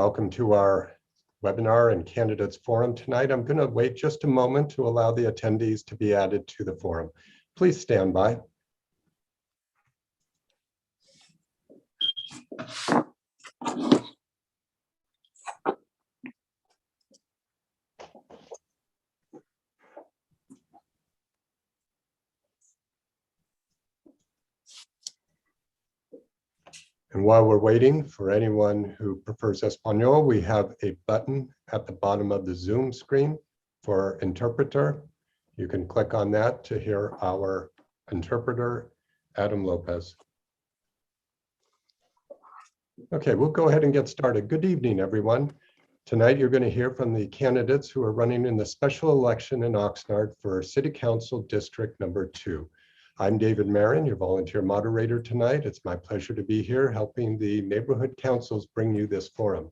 Welcome to our webinar and candidates forum tonight. I'm going to wait just a moment to allow the attendees to be added to the forum. Please stand by. And while we're waiting, for anyone who prefers Espanol, we have a button at the bottom of the Zoom screen for interpreter. You can click on that to hear our interpreter, Adam Lopez. Okay, we'll go ahead and get started. Good evening, everyone. Tonight, you're going to hear from the candidates who are running in the special election in Oxnard for City Council District Number 2. I'm David Marin, your volunteer moderator tonight. It's my pleasure to be here helping the neighborhood councils bring you this forum.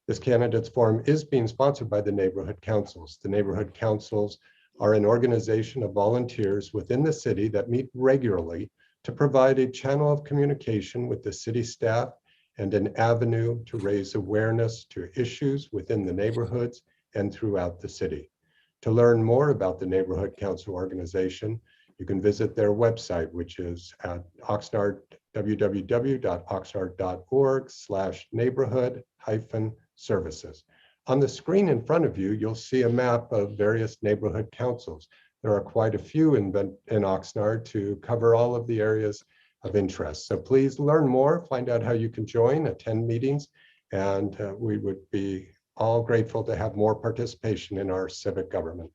This candidates forum is being sponsored by the neighborhood councils. The neighborhood councils are an organization of volunteers within the city that meet regularly to provide a channel of communication with the city staff and an avenue to raise awareness to issues within the neighborhoods and throughout the city. To learn more about the neighborhood council organization, you can visit their website, which is at Oxnard, www.oxnard.org/neighborhood-services. On the screen in front of you, you'll see a map of various neighborhood councils. There are quite a few in Oxnard to cover all of the areas of interest. So please learn more, find out how you can join, attend meetings, and we would be all grateful to have more participation in our civic government.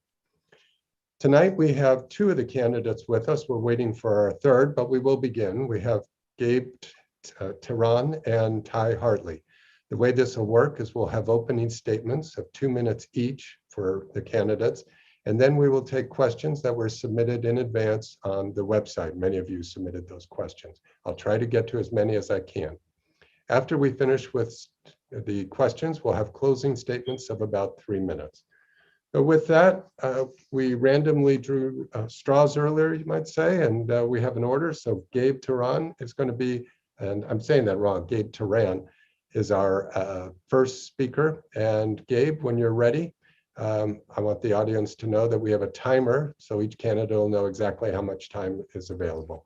Tonight, we have two of the candidates with us. We're waiting for our third, but we will begin. We have Gabe Tehran and Ty Hartley. The way this will work is we'll have opening statements of 2 minutes each for the candidates, and then we will take questions that were submitted in advance on the website. Many of you submitted those questions. I'll try to get to as many as I can. After we finish with the questions, we'll have closing statements of about 3 minutes. So with that, we randomly drew straws earlier, you might say, and we have an order. So Gabe Tehran is going to be, and I'm saying that wrong, Gabe Tehran is our first speaker. And Gabe, when you're ready, I want the audience to know that we have a timer, so each candidate will know exactly how much time is available.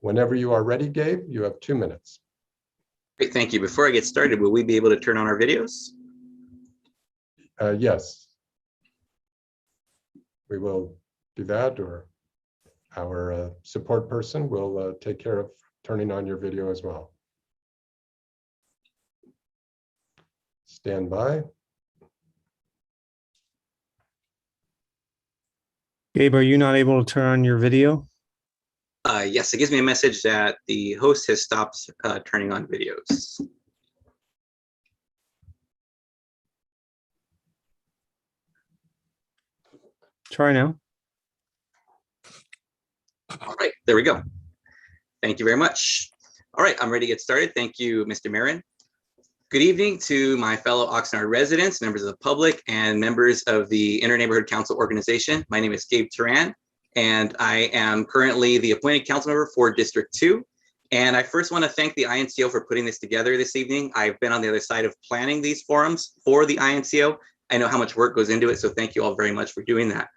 Whenever you are ready, Gabe, you have 2 minutes. Great, thank you. Before I get started, will we be able to turn on our videos? Yes. We will do that, or our support person will take care of turning on your video as well. Stand by. Gabe, are you not able to turn on your video? Yes, it gives me a message that the host has stopped turning on videos. Try now. All right, there we go. Thank you very much. All right, I'm ready to get started. Thank you, Mr. Marin. Good evening to my fellow Oxnard residents, members of the public, and members of the Inter-Neighborhood Council organization. My name is Gabe Tehran, and I am currently the appointed council member for District 2. And I first want to thank the INCO for putting this together this evening. I've been on the other side of planning these forums for the INCO. I know how much work goes into it, so thank you all very much for doing that.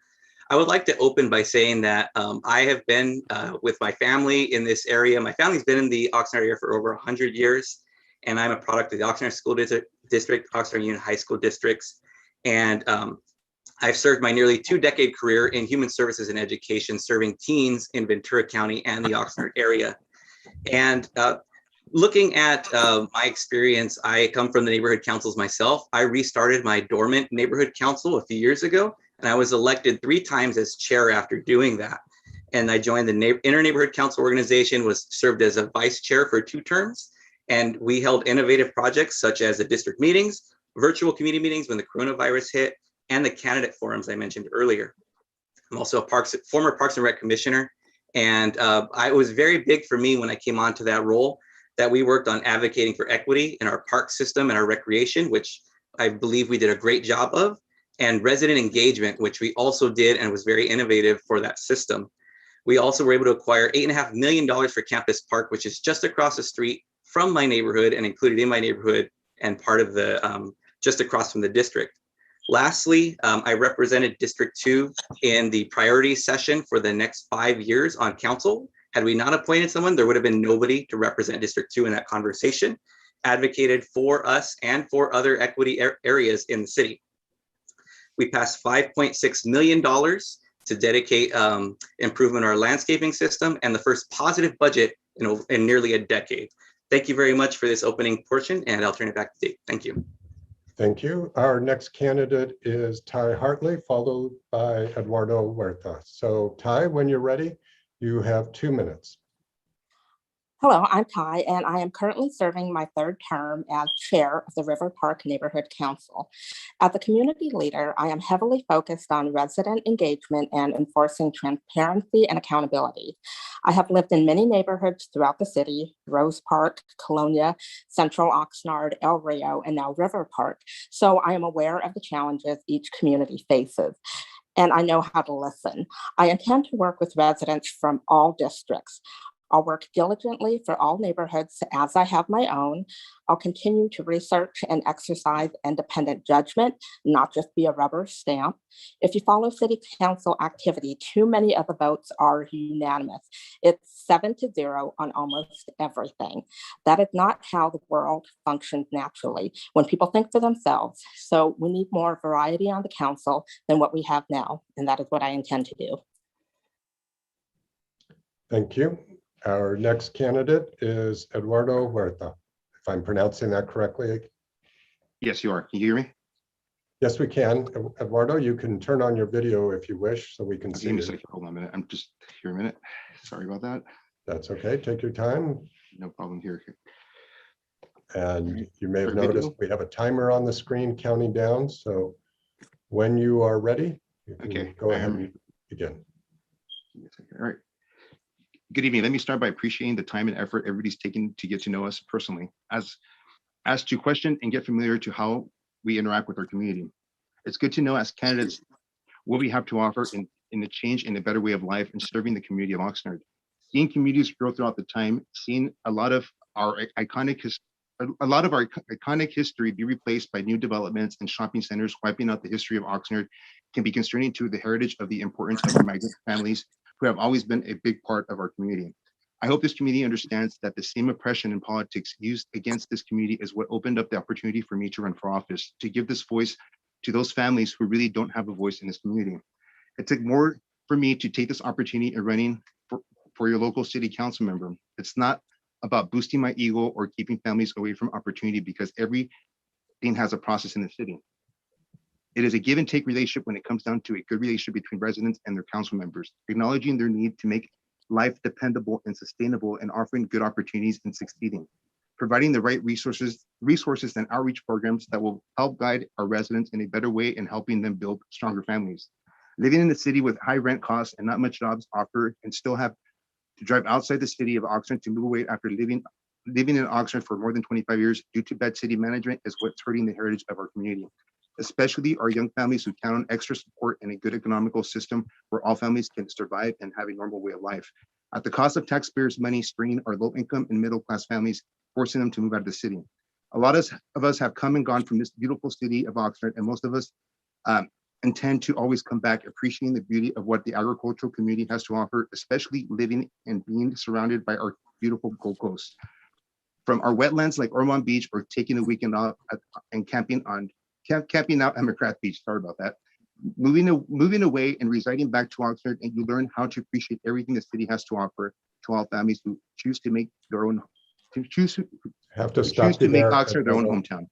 I would like to open by saying that I have been with my family in this area. My family's been in the Oxnard area for over 100 years, and I'm a product of the Oxnard School District, Oxnard Union High School districts. And I've served my nearly 2-decade career in human services and education, serving teens in Ventura County and the Oxnard area. And looking at my experience, I come from the neighborhood councils myself. I restarted my dormant neighborhood council a few years ago, and I was elected 3 times as chair after doing that. And I joined the Inter-Neighborhood Council organization, served as a vice chair for 2 terms. And we held innovative projects such as the district meetings, virtual community meetings when the coronavirus hit, and the candidate forums I mentioned earlier. I'm also a former Parks and Rec commissioner. And it was very big for me when I came onto that role that we worked on advocating for equity in our park system and our recreation, which I believe we did a great job of, and resident engagement, which we also did and was very innovative for that system. We also were able to acquire $8.5 million for Campus Park, which is just across the street from my neighborhood and included in my neighborhood and part of the, just across from the district. Lastly, I represented District 2 in the priority session for the next 5 years on council. Had we not appointed someone, there would have been nobody to represent District 2 in that conversation, advocated for us and for other equity areas in the city. We passed $5.6 million to dedicate improvement of our landscaping system and the first positive budget in nearly a decade. Thank you very much for this opening portion, and I'll turn it back to Dave. Thank you. Thank you. Our next candidate is Ty Hartley, followed by Eduardo Huerta. So Ty, when you're ready, you have 2 minutes. Hello, I'm Ty, and I am currently serving my 3rd term as chair of the River Park Neighborhood Council. As a community leader, I am heavily focused on resident engagement and enforcing transparency and accountability. I have lived in many neighborhoods throughout the city: Rose Park, Colonia, Central Oxnard, El Rio, and now River Park. So I am aware of the challenges each community faces, and I know how to listen. I intend to work with residents from all districts. I'll work diligently for all neighborhoods as I have my own. I'll continue to research and exercise independent judgment, not just be a rubber stamp. If you follow city council activity, too many of the votes are unanimous. It's 7-0 on almost everything. That is not how the world functions naturally, when people think for themselves. So we need more variety on the council than what we have now, and that is what I intend to do. Thank you. Our next candidate is Eduardo Huerta, if I'm pronouncing that correctly. Yes, you are. Can you hear me? Yes, we can. Eduardo, you can turn on your video if you wish, so we can see Give me a you. second. Hold on a minute. I'm just here a minute. Sorry about that. That's okay. Take your time. No problem here. And you may have Start noticed video. we have a timer on the screen counting down. So when you are ready, you can Okay, go I ahead am. and begin. Give me a second. All right. Good evening. Let me start by appreciating the time and effort everybody's taken to get to know us personally, as to question and get familiar to how we interact with our community. It's good to know as candidates what we have to offer in the change in a better way of life and serving the community of Oxnard. Seeing communities grow throughout the time, seeing a lot of our iconic history be replaced by new developments and shopping centers wiping out the history of Oxnard can be concerning to the heritage of the importance of our migrant families who have always been a big part of our community. I hope this community understands that the same oppression in politics used against this community is what opened up the opportunity for me to run for office, to give this voice to those families who really don't have a voice in this community. It took more for me to take this opportunity in running for your local city council member. It's not about boosting my ego or keeping families away from opportunity, because everything has a process in the city. It is a give and take relationship when it comes down to a good relationship between residents and their council members, acknowledging their need to make life dependable and sustainable and offering good opportunities and succeeding, providing the right resources and outreach programs that will help guide our residents in a better way and helping them build stronger families. Living in the city with high rent costs and not much jobs offered, and still have to drive outside the city of Oxnard to move away after living in Oxnard for more than 25 years due to bad city management is what's hurting the heritage of our community, especially our young families who count on extra support and a good economical system where all families can survive and have a normal way of life, at the cost of taxpayers' money straining our low-income and middle-class families, forcing them to move out of the city. A lot of us have come and gone from this beautiful city of Oxnard, and most of us intend to always come back appreciating the beauty of what the agricultural community has to offer, especially living and being surrounded by our beautiful Gold Coast. From our wetlands like Ormond Beach, or taking the weekend off and camping out at McCrath Beach, sorry about that. Moving away and residing back to Oxnard, and you learn how to appreciate everything the city has to offer to all families who choose to make their own, choose to make Oxnard their own hometown.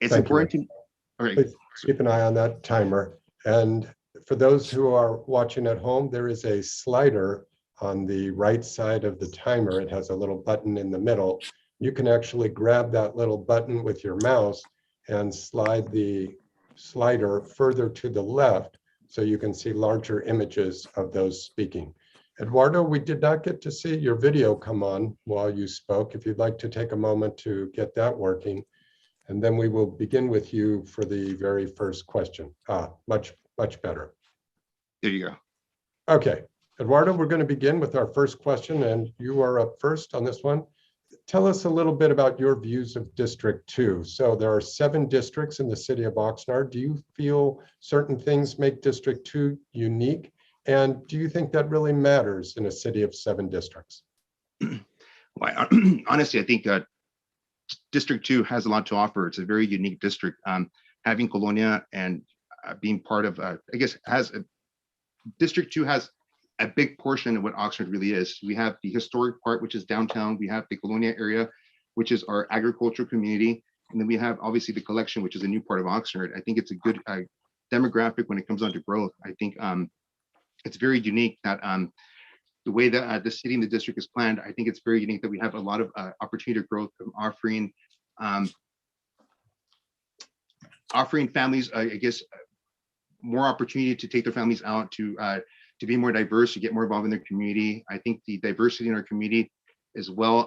It's important to, okay. Please keep an eye on that timer. And for those who are watching at home, there is a slider on the right side of the timer. It has a little button in the middle. You can actually grab that little button with your mouse and slide the slider further to the left so you can see larger images of those speaking. Eduardo, we did not get to see your video come on while you spoke. If you'd like to take a moment to get that working, and then we will begin with you for the very first question. Much better. There you go. Okay, Eduardo, we're going to begin with our first question, and you are up first on this one. tell us a little bit about your views of District 2. So there are 7 districts in the city of Oxnard. Do you feel certain things make District 2 unique? And do you think that really matters in a city of 7 districts? Well, honestly, I think District 2 has a lot to offer. It's a very unique district. Having Colonia and being part of, I guess, District 2 has a big portion of what Oxnard really is. We have the historic part, which is downtown. We have the Colonia area, which is our agricultural community. And then we have obviously the collection, which is a new part of Oxnard. I think it's a good demographic when it comes down to growth. I think it's very unique that the way that the city and the district is planned, I think it's very unique that we have a lot of opportunity to growth from offering families, I guess, more opportunity to take their families out, to be more diverse, to get more involved in their community. I think the diversity in our community as well,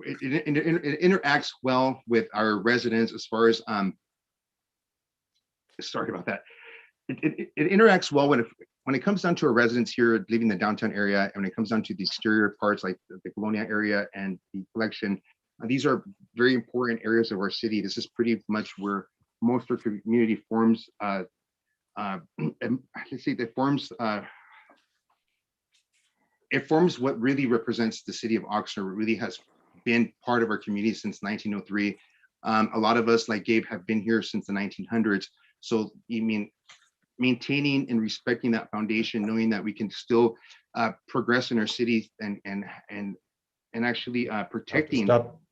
it interacts well with our residents as far as, sorry about that. It interacts well when it comes down to our residents here living in the downtown area, and when it comes down to the exterior parts like the Colonia area and the collection. These are very important areas of our city. This is pretty much where most of our community forms. Let's see, it forms what really represents the city of Oxnard. It really has been part of our community since 1903. A lot of us, like Gabe, have been here since the 1900s. So you mean maintaining and respecting that foundation, knowing that we can still progress in our city and actually protecting.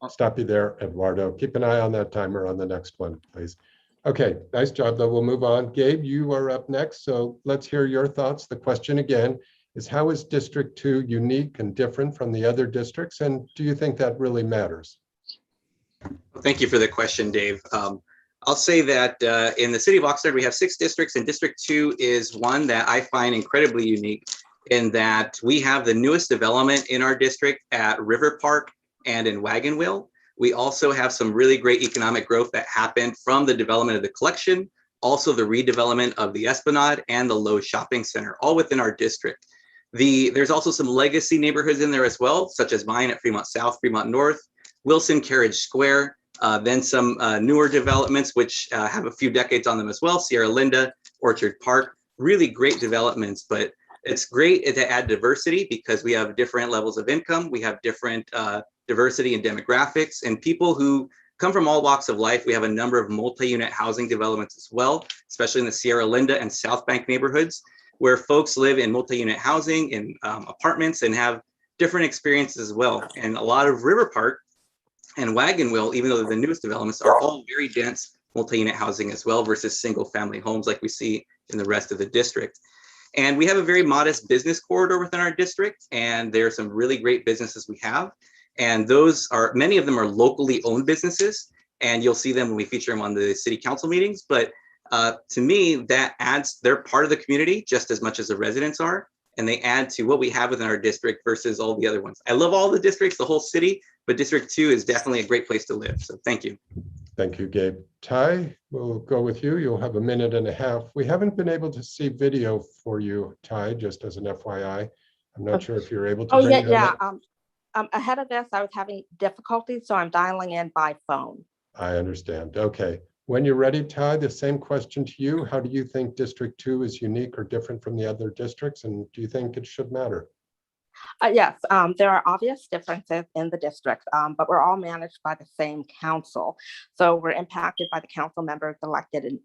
Stop you there, Eduardo. Keep an eye on that timer on the next one, please. Okay, nice job, though. We'll move on. Gabe, you are up next, so let's hear your thoughts. The question again is, how is District 2 unique and different from the other districts, and do you think that really matters? Well, thank you for the question, Dave. I'll say that in the city of Oxnard, we have 6 districts, and District 2 is one that I find incredibly unique in that we have the newest development in our district at River Park and in Wagon Wheel. We also have some really great economic growth that happened from the development of the collection, also the redevelopment of the Esplanade and the Lowe's Shopping Center, all within our district. There's also some legacy neighborhoods in there as well, such as mine at Fremont South, Fremont North, Wilson, Carriage Square, then some newer developments, which have a few decades on them as well, Sierra Linda, Orchard Park, really great developments. But it's great to add diversity because we have different levels of income. We have different diversity in demographics and people who come from all walks of life. We have a number of multi-unit housing developments as well, especially in the Sierra Linda and South Bank neighborhoods, where folks live in multi-unit housing in apartments and have different experiences as well. And a lot of River Park and Wagon Wheel, even though they're the newest developments, are all very dense multi-unit housing as well versus single family homes like we see in the rest of the district. And we have a very modest business corridor within our district, and there are some really great businesses we have. And many of them are locally owned businesses, and you'll see them when we feature them on the city council meetings. But to me, they're part of the community just as much as the residents are, and they add to what we have within our district versus all the other ones. I love all the districts, the whole city, but District 2 is definitely a great place to live. So thank you. Thank you, Gabe. Ty, we'll go with you. You'll have 1.5 minutes. We haven't been able to see video for you, Ty, just as an FYI. I'm not sure if you're able to. Oh, yeah. Ahead of this, I was having difficulties, so I'm dialing in by phone. I understand. Okay. When you're ready, Ty, the same question to you. How do you think District 2 is unique or different from the other districts, and do you think it should matter? Yes, there are obvious differences in the district, but we're all managed by the same council. So we're impacted by the council members elected in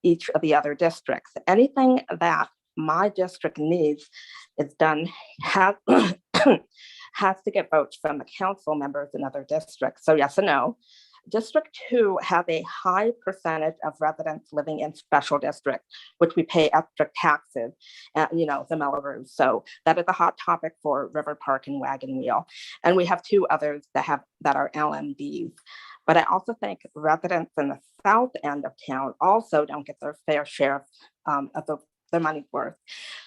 each of the other districts. Anything that my district needs is done, has to get votes from the council members in other districts. So yes and no. District 2 has a high percentage of residents living in special districts, which we pay extra taxes, the Melrose. So that is a hot topic for River Park and Wagon Wheel. And we have 2 others that are LMDs. But I also think residents in the south end of town also don't get their fair share of their money's worth.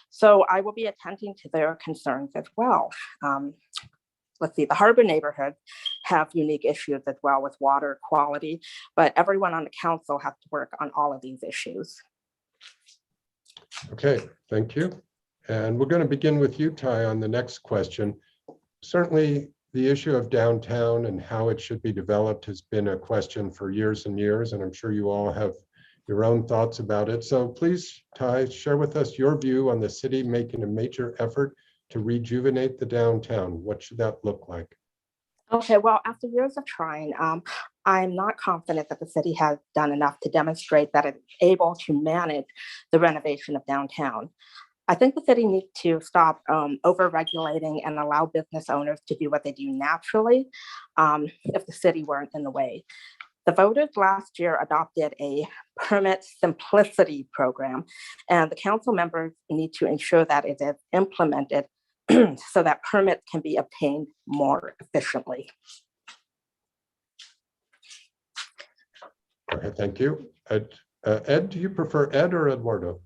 So I will be attending to their concerns as well. Let's see, the harbor neighborhoods have unique issues as well with water quality, but everyone on the council has to work on all of these issues. Okay, thank you. And we're going to begin with you, Ty, on the next question. Certainly, the issue of downtown and how it should be developed has been a question for years and years, and I'm sure you all have your own thoughts about it. So please, Ty, share with us your view on the city making a major effort to rejuvenate the downtown. What should that look like? Okay, well, after years of trying, I'm not confident that the city has done enough to demonstrate that it's able to manage the renovation of downtown. I think the city needs to stop over-regulating and allow business owners to do what they do naturally if the city weren't in the way. The voters last year adopted a permit simplicity program, and the council members need to ensure that it is implemented so that permits can be obtained more efficiently. Okay, thank you. Ed, do you prefer Ed or Eduardo?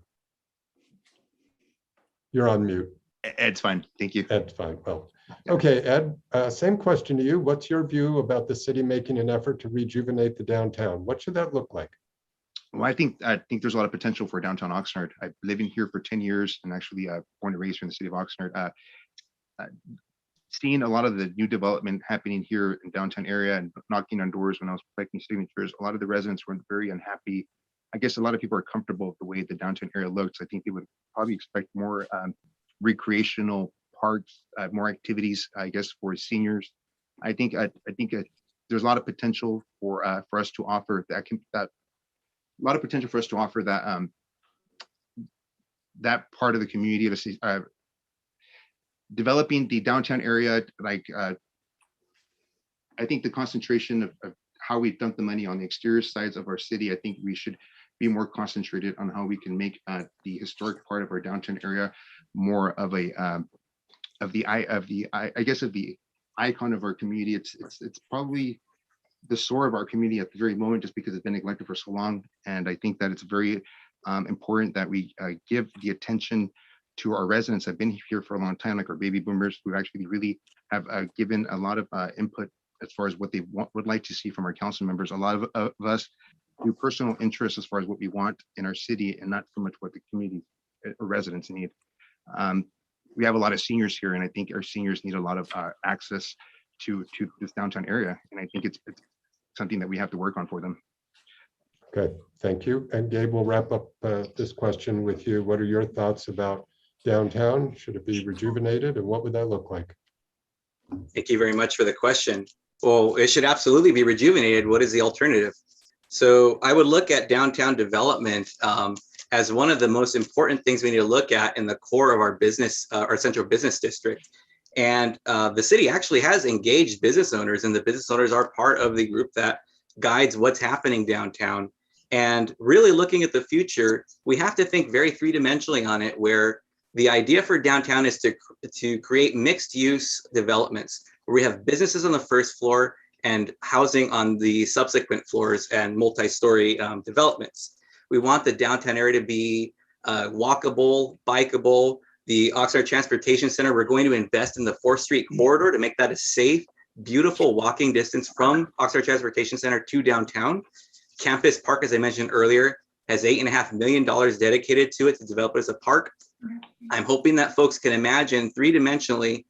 You're on mute. Ed's fine. Thank you. Ed's fine. Well, okay, Ed, same question to you. What's your view about the city making an effort to rejuvenate the downtown? What should that look like? Well, I think there's a lot of potential for downtown Oxnard. I've lived in here for 10 years and actually born and raised here in the city of Oxnard. Seeing a lot of the new development happening here in downtown area and knocking on doors when I was collecting signatures, a lot of the residents were very unhappy. I guess a lot of people are comfortable with the way the downtown area looks. I think they would probably expect more recreational parks, more activities, I guess, for seniors. I think there's a lot of potential for us to offer that that part of the community of the developing the downtown area. Like I think the concentration of how we dump the money on the exterior sides of our city, I think we should be more concentrated on how we can make the historic part of our downtown area more of the icon of our community. It's probably the soul of our community at the very moment, just because it's been neglected for so long. And I think that it's very important that we give the attention to our residents that have been here for a long time, like our baby boomers, who actually really have given a lot of input as far as what they would like to see from our council members. A lot of us do personal interests as far as what we want in our city, and not so much what the community or residents need. We have a lot of seniors here, and I think our seniors need a lot of access to this downtown area, and I think it's something that we have to work on for them. Okay, thank you. And Gabe, we'll wrap up this question with you. What are your thoughts about downtown? Should it be rejuvenated, and what would that look like? Thank you very much for the question. Well, it should absolutely be rejuvenated. What is the alternative? So I would look at downtown development as one of the most important things we need to look at in the core of our business, our central business district. And the city actually has engaged business owners, and the business owners are part of the group that guides what's happening downtown. And really looking at the future, we have to think very three-dimensionally on it, where the idea for downtown is to create mixed use developments where we have businesses on the first floor and housing on the subsequent floors and multi-story developments. We want the downtown area to be walkable, bikeable. The Oxnard Transportation Center, we're going to invest in the 4th Street corridor to make that a safe, beautiful walking distance from Oxnard Transportation Center to downtown. Campus Park, as I mentioned earlier, has $8.5 million dedicated to it to develop it as a park. I'm hoping that folks can imagine three-dimensionally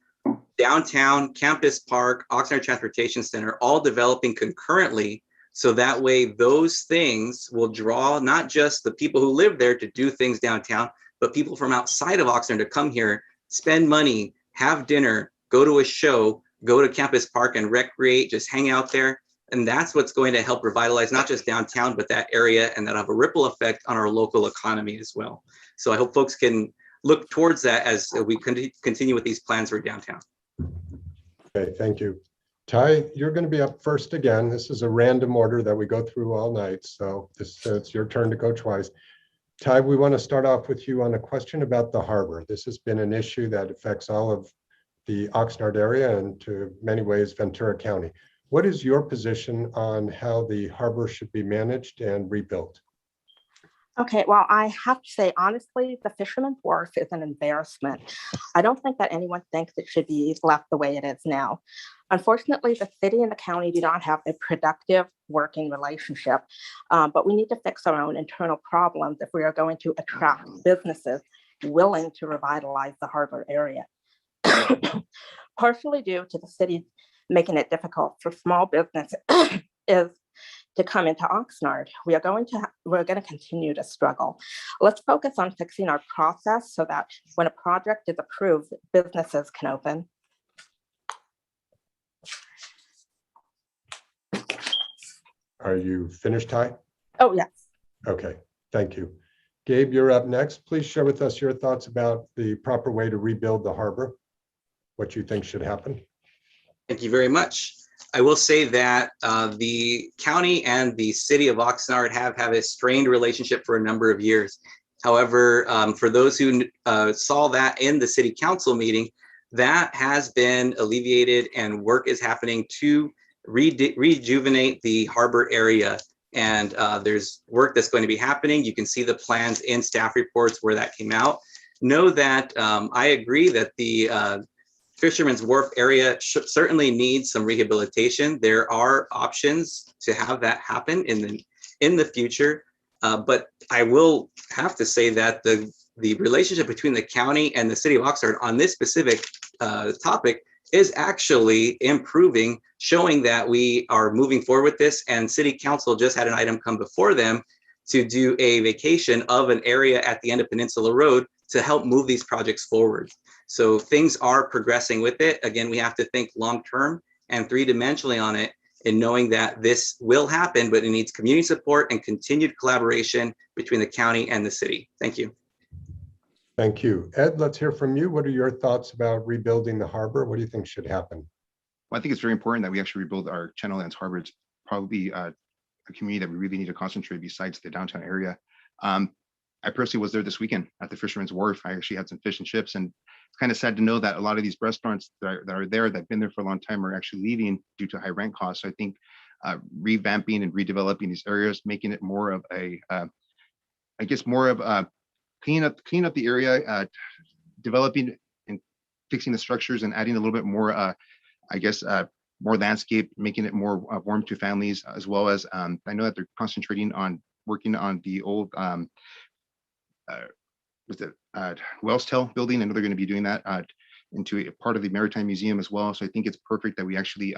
downtown, Campus Park, Oxnard Transportation Center, all developing concurrently. So that way those things will draw not just the people who live there to do things downtown, but people from outside of Oxnard to come here, spend money, have dinner, go to a show, go to Campus Park and recreate, just hang out there. And that's what's going to help revitalize not just downtown, but that area, and that'll have a ripple effect on our local economy as well. So I hope folks can look towards that as we continue with these plans for downtown. Okay, thank you. Ty, you're going to be up first again. This is a random order that we go through all night, so it's your turn to go twice. Ty, we want to start off with you on a question about the harbor. This has been an issue that affects all of the Oxnard area and to many ways Ventura County. What is your position on how the harbor should be managed and rebuilt? Okay, well, I have to say, honestly, the Fisherman's Wharf is an embarrassment. I don't think that anyone thinks it should be left the way it is now. Unfortunately, the city and the county do not have a productive working relationship, but we need to fix our own internal problems if we are going to attract businesses willing to revitalize the harbor area. Partially due to the city's making it difficult for small businesses is to come into Oxnard. We're going to continue to struggle. Let's focus on fixing our process so that when a project is approved, businesses can open. Are you finished, Ty? Oh, yes. Okay, thank you. Gabe, you're up next. Please share with us your thoughts about the proper way to rebuild the harbor, what you think should happen. Thank you very much. I will say that the county and the city of Oxnard have a strained relationship for a number of years. However, for those who saw that in the city council meeting, that has been alleviated and work is happening to rejuvenate the harbor area. And there's work that's going to be happening. You can see the plans in staff reports where that came out. Know that I agree that the Fisherman's Wharf area certainly needs some rehabilitation. There are options to have that happen in the future. But I will have to say that the relationship between the county and the city of Oxnard on this specific topic is actually improving, showing that we are moving forward with this. And city council just had an item come before them to do a vacation of an area at the end of Peninsula Road to help move these projects forward. So things are progressing with it. Again, we have to think long-term and three-dimensionally on it, and knowing that this will happen, but it needs community support and continued collaboration between the county and the city. Thank you. Thank you. Ed, let's hear from you. What are your thoughts about rebuilding the harbor? What do you think should happen? Well, I think it's very important that we actually rebuild our Channel Lands Harbor. It's probably a community that we really need to concentrate besides the downtown area. I personally was there this weekend at the Fisherman's Wharf. I actually had some fish and chips, and it's kind of sad to know that a lot of these restaurants that are there, that've been there for a long time, are actually leaving due to high rent costs. So I think revamping and redeveloping these areas, making it more of a, I guess more of a clean up the area, developing and fixing the structures and adding a little bit more, I guess, more landscape, making it more warm to families, as well as I know that they're concentrating on working on the old Wellstail building. I know they're going to be doing that into a part of the Maritime Museum as well. So I think it's perfect that we actually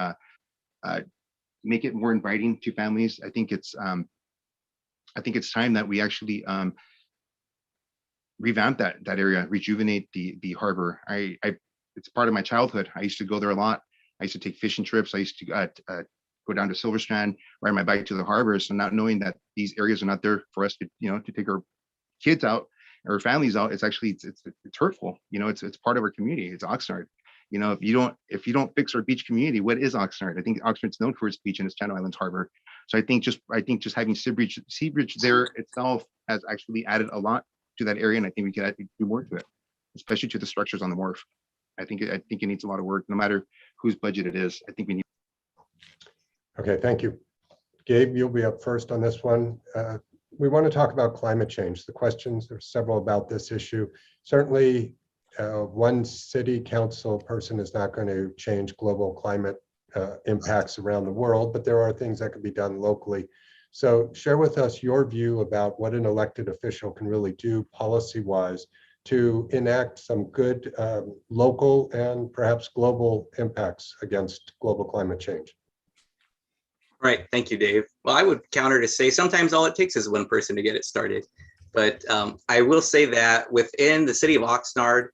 make it more inviting to families. I think it's time that we actually revamp that area, rejuvenate the harbor. It's part of my childhood. I used to go there a lot. I used to take fishing trips. I used to go down to Silver Strand, ride my bike to the harbor. So not knowing that these areas are not there for us to, to take our kids out or families out, it's actually it's hurtful. It's part of our community. It's Oxnard. If you don't fix our beach community, what is Oxnard? I think Oxnard's known for its beach and its Channel Islands Harbor. So I think just having Seabridge there itself has actually added a lot to that area, and I think we can do more to it, especially to the structures on the wharf. I think it needs a lot of work, no matter whose budget it is. I think we need. Okay, thank you. Gabe, you'll be up first on this one. We want to talk about climate change. The questions, there's several about this issue. Certainly, one city council person is not going to change global climate impacts around the world, but there are things that can be done locally. So share with us your view about what an elected official can really do policy-wise to enact some good local and perhaps global impacts against global climate change. Right. Thank you, Dave. Well, I would counter to say sometimes all it takes is one person to get it started. But I will say that within the city of Oxnard,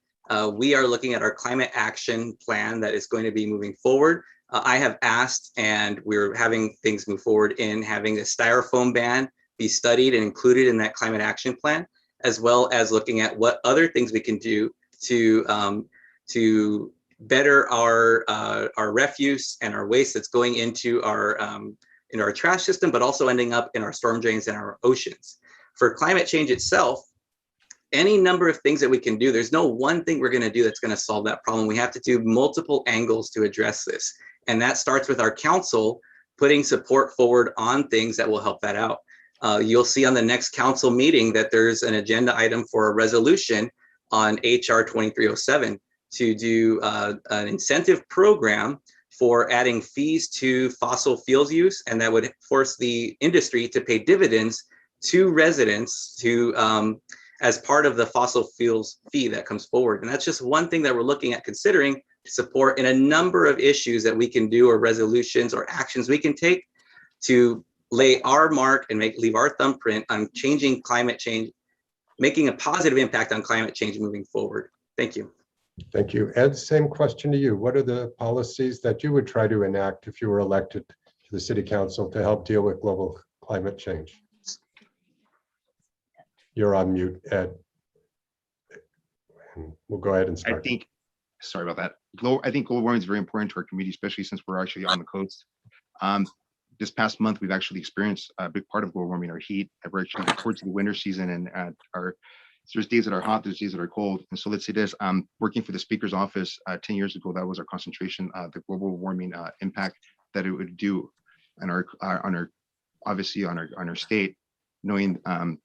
we are looking at our climate action plan that is going to be moving forward. I have asked, and we're having things move forward in having a styrofoam ban be studied and included in that climate action plan, as well as looking at what other things we can do to better our refuse and our waste that's going into our trash system, but also ending up in our storm drains and our oceans. For climate change itself, any number of things that we can do, there's no one thing we're going to do that's going to solve that problem. We have to do multiple angles to address this. And that starts with our council putting support forward on things that will help that out. You'll see on the next council meeting that there's an agenda item for a resolution on HR 2307 to do an incentive program for adding fees to fossil fuels use, and that would force the industry to pay dividends to residents as part of the fossil fuels fee that comes forward. And that's just one thing that we're looking at considering support in a number of issues that we can do, or resolutions or actions we can take to lay our mark and leave our thumbprint on changing climate change, making a positive impact on climate change moving forward. Thank you. Thank you. Ed, same question to you. What are the policies that you would try to enact if you were elected to the City Council to help deal with global climate change? You're on mute, Ed. And we'll go ahead and start. Sorry about that. I think global warming is very important to our community, especially since we're actually on the coast. This past month, we've actually experienced a big part of global warming, our heat. We're actually towards the winter season, and there's days that are hot, there's days that are cold. And so let's say this, working for the Speaker's office 10 years ago, that was our concentration, the global warming impact that it would do on our obviously on our state, knowing how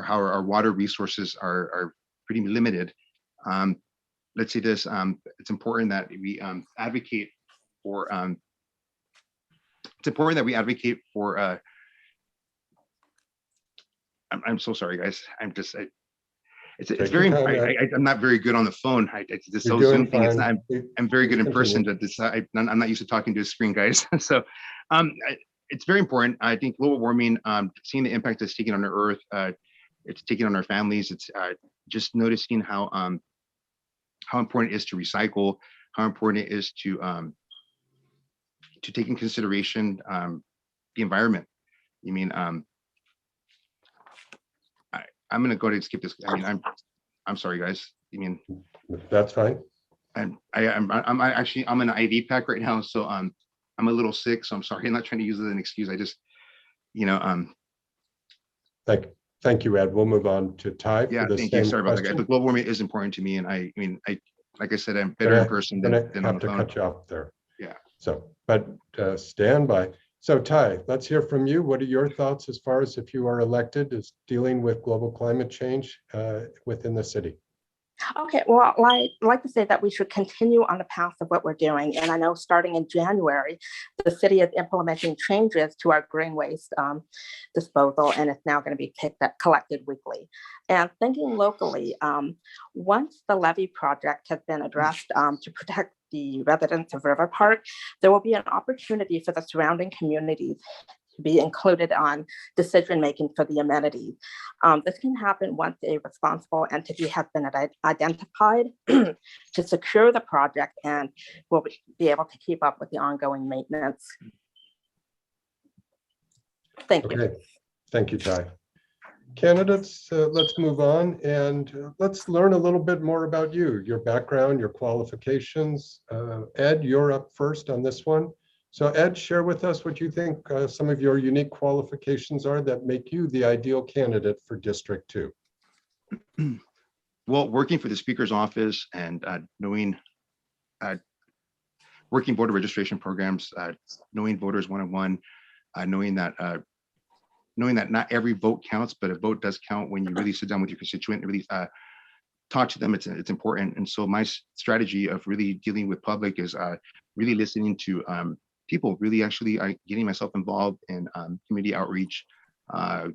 our water resources are pretty limited. Let's say this, it's important that we advocate for I'm so sorry, guys. It's very, I'm not very good on the phone. This whole Zoom thing, I'm very good in person, but I'm not used to talking to a screen, guys. So it's very important. I think global warming, seeing the impact it's taking on our earth, it's taking on our families. It's just noticing how important it is to recycle, how important it is to take in consideration the environment. I mean, I'm gonna go ahead and skip this. I mean, I'm sorry, guys. I mean, that's fine. I'm in an IV pack right now, so I'm a little sick, so I'm sorry. I'm not trying to use it as an excuse. I just, Thank you, Ed. We'll move on to Ty. Yeah, thank you. Sorry about that, guys. But global warming is important to me, and I mean, like I said, I'm better in person than on the phone. I have to cut you off there. Yeah. So, but stand by. So Ty, let's hear from you. What are your thoughts as far as if you are elected as dealing with global climate change within the city? Okay, well, I'd like to say that we should continue on the path of what we're doing. And I know starting in January, the city is implementing changes to our green waste disposal, and it's now going to be collected weekly. And thinking locally, once the levee project has been addressed to protect the residents of River Park, there will be an opportunity for the surrounding communities to be included on decision-making for the amenities. This can happen once a responsible entity has been identified to secure the project, and will be able to keep up with the ongoing maintenance. Thank you. Okay, thank you, Ty. Candidates, let's move on and let's learn a little bit more about you, your background, your qualifications. Ed, you're up first on this one. So Ed, share with us what you think some of your unique qualifications are that make you the ideal candidate for District 2. Well, working for the Speaker's office and working voter registration programs, knowing voters one-on-one, knowing that not every vote counts, but a vote does count when you really sit down with your constituent and really talk to them. It's important. And so my strategy of really dealing with public is really listening to people, really actually getting myself involved in community outreach. I'm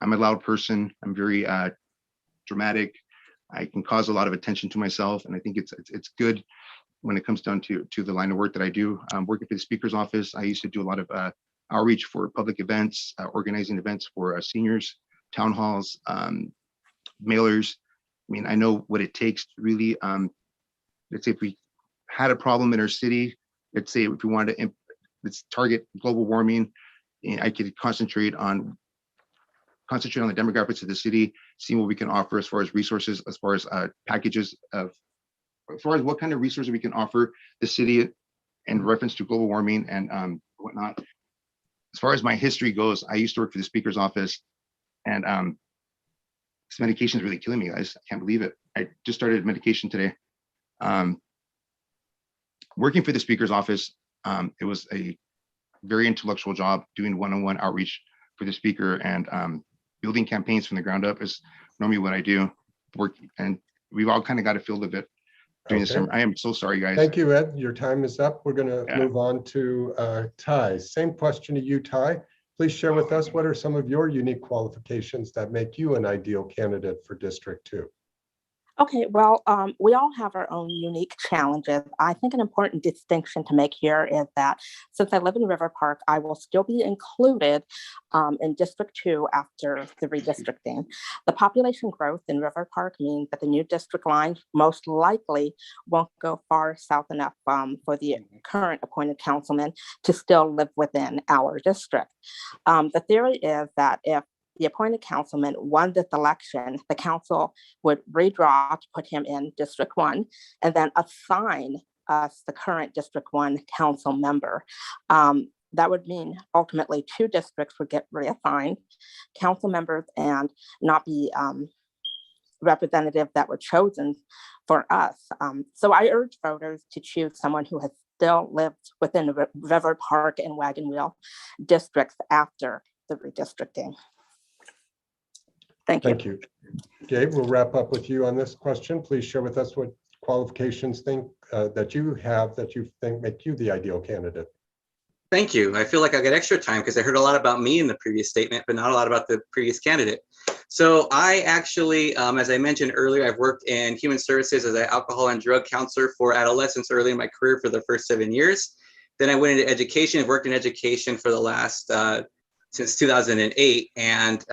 a loud person. I'm very dramatic. I can cause a lot of attention to myself, and I think it's good when it comes down to the line of work that I do. Working for the Speaker's office, I used to do a lot of outreach for public events, organizing events for seniors, town halls, mailers. I mean, I know what it takes to really, let's say if we had a problem in our city, let's say if we wanted to let's target global warming, I could concentrate on the demographics of the city, seeing what we can offer as far as resources, as far as packages as far as what kind of resources we can offer the city in reference to global warming and whatnot. As far as my history goes, I used to work for the Speaker's office, and this medication is really killing me, guys. I can't believe it. I just started medication today. Working for the Speaker's office, it was a very intellectual job, doing one-on-one outreach for the Speaker, and building campaigns from the ground up is normally what I do. And we've all kind of got a feel of it during this term. I am so sorry, guys. Thank you, Ed. Your time is up. We're going to move on to Ty. Same question to you, Ty. Please share with us what are some of your unique qualifications that make you an ideal candidate for District 2. Okay, well, we all have our own unique challenges. I think an important distinction to make here is that since I live in River Park, I will still be included in District 2 after the redistricting. The population growth in River Park means that the new district line most likely won't go far south enough for the current appointed councilman to still live within our district. The theory is that if the appointed councilman won this election, the council would redraw to put him in District 1 and then assign us the current District 1 council member. That would mean ultimately 2 districts would get reassigned council members and not be representatives that were chosen for us. So I urge voters to choose someone who has still lived within the River Park and Wagon Wheel districts after the redistricting. Thank you. Thank you. Gabe, we'll wrap up with you on this question. Please share with us what qualifications that you have that you think make you the ideal candidate. Thank you. I feel like I got extra time because I heard a lot about me in the previous statement, but not a lot about the previous candidate. So I actually, as I mentioned earlier, I've worked in human services as an alcohol and drug counselor for adolescents early in my career for the first 7 years. Then I went into education. I've worked in education for the last, since 2008. And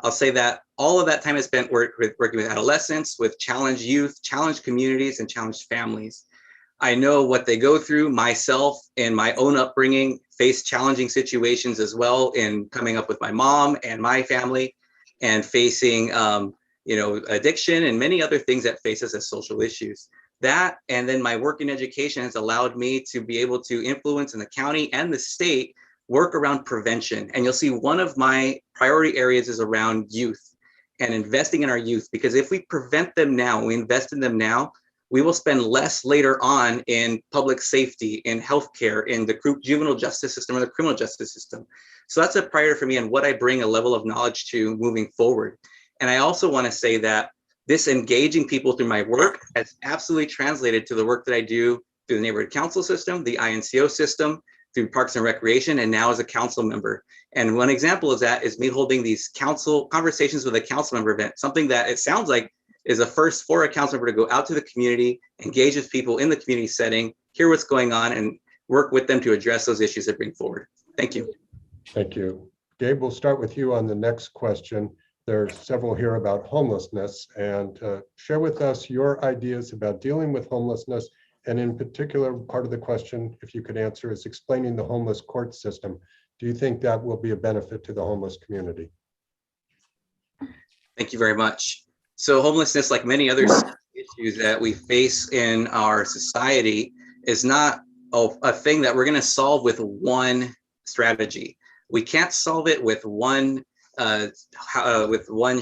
I'll say that all of that time I spent working with adolescents, with challenged youth, challenged communities, and challenged families. I know what they go through. Myself and my own upbringing faced challenging situations as well in coming up with my mom and my family and facing, addiction and many other things that face us as social issues. That, and then my work in education has allowed me to be able to influence in the county and the state work around prevention. And you'll see one of my priority areas is around youth and investing in our youth, because if we prevent them now, we invest in them now, we will spend less later on in public safety, in healthcare, in the juvenile justice system or the criminal justice system. So that's a priority for me and what I bring a level of knowledge to moving forward. And I also want to say that this engaging people through my work has absolutely translated to the work that I do through the neighborhood council system, the INCO system, through Parks and Recreation, and now as a council member. And one example of that is me holding these council conversations with a council member event, something that it sounds like is a first for a council member to go out to the community, engage with people in the community setting, hear what's going on, and work with them to address those issues that bring forward. Thank you. Thank you. Gabe, we'll start with you on the next question. There's several here about homelessness, and share with us your ideas about dealing with homelessness. And in particular, part of the question, if you could answer, is explaining the homeless court system. Do you think that will be a benefit to the homeless community? Thank you very much. So homelessness, like many other issues that we face in our society, is not a thing that we're going to solve with one strategy. We can't solve it with one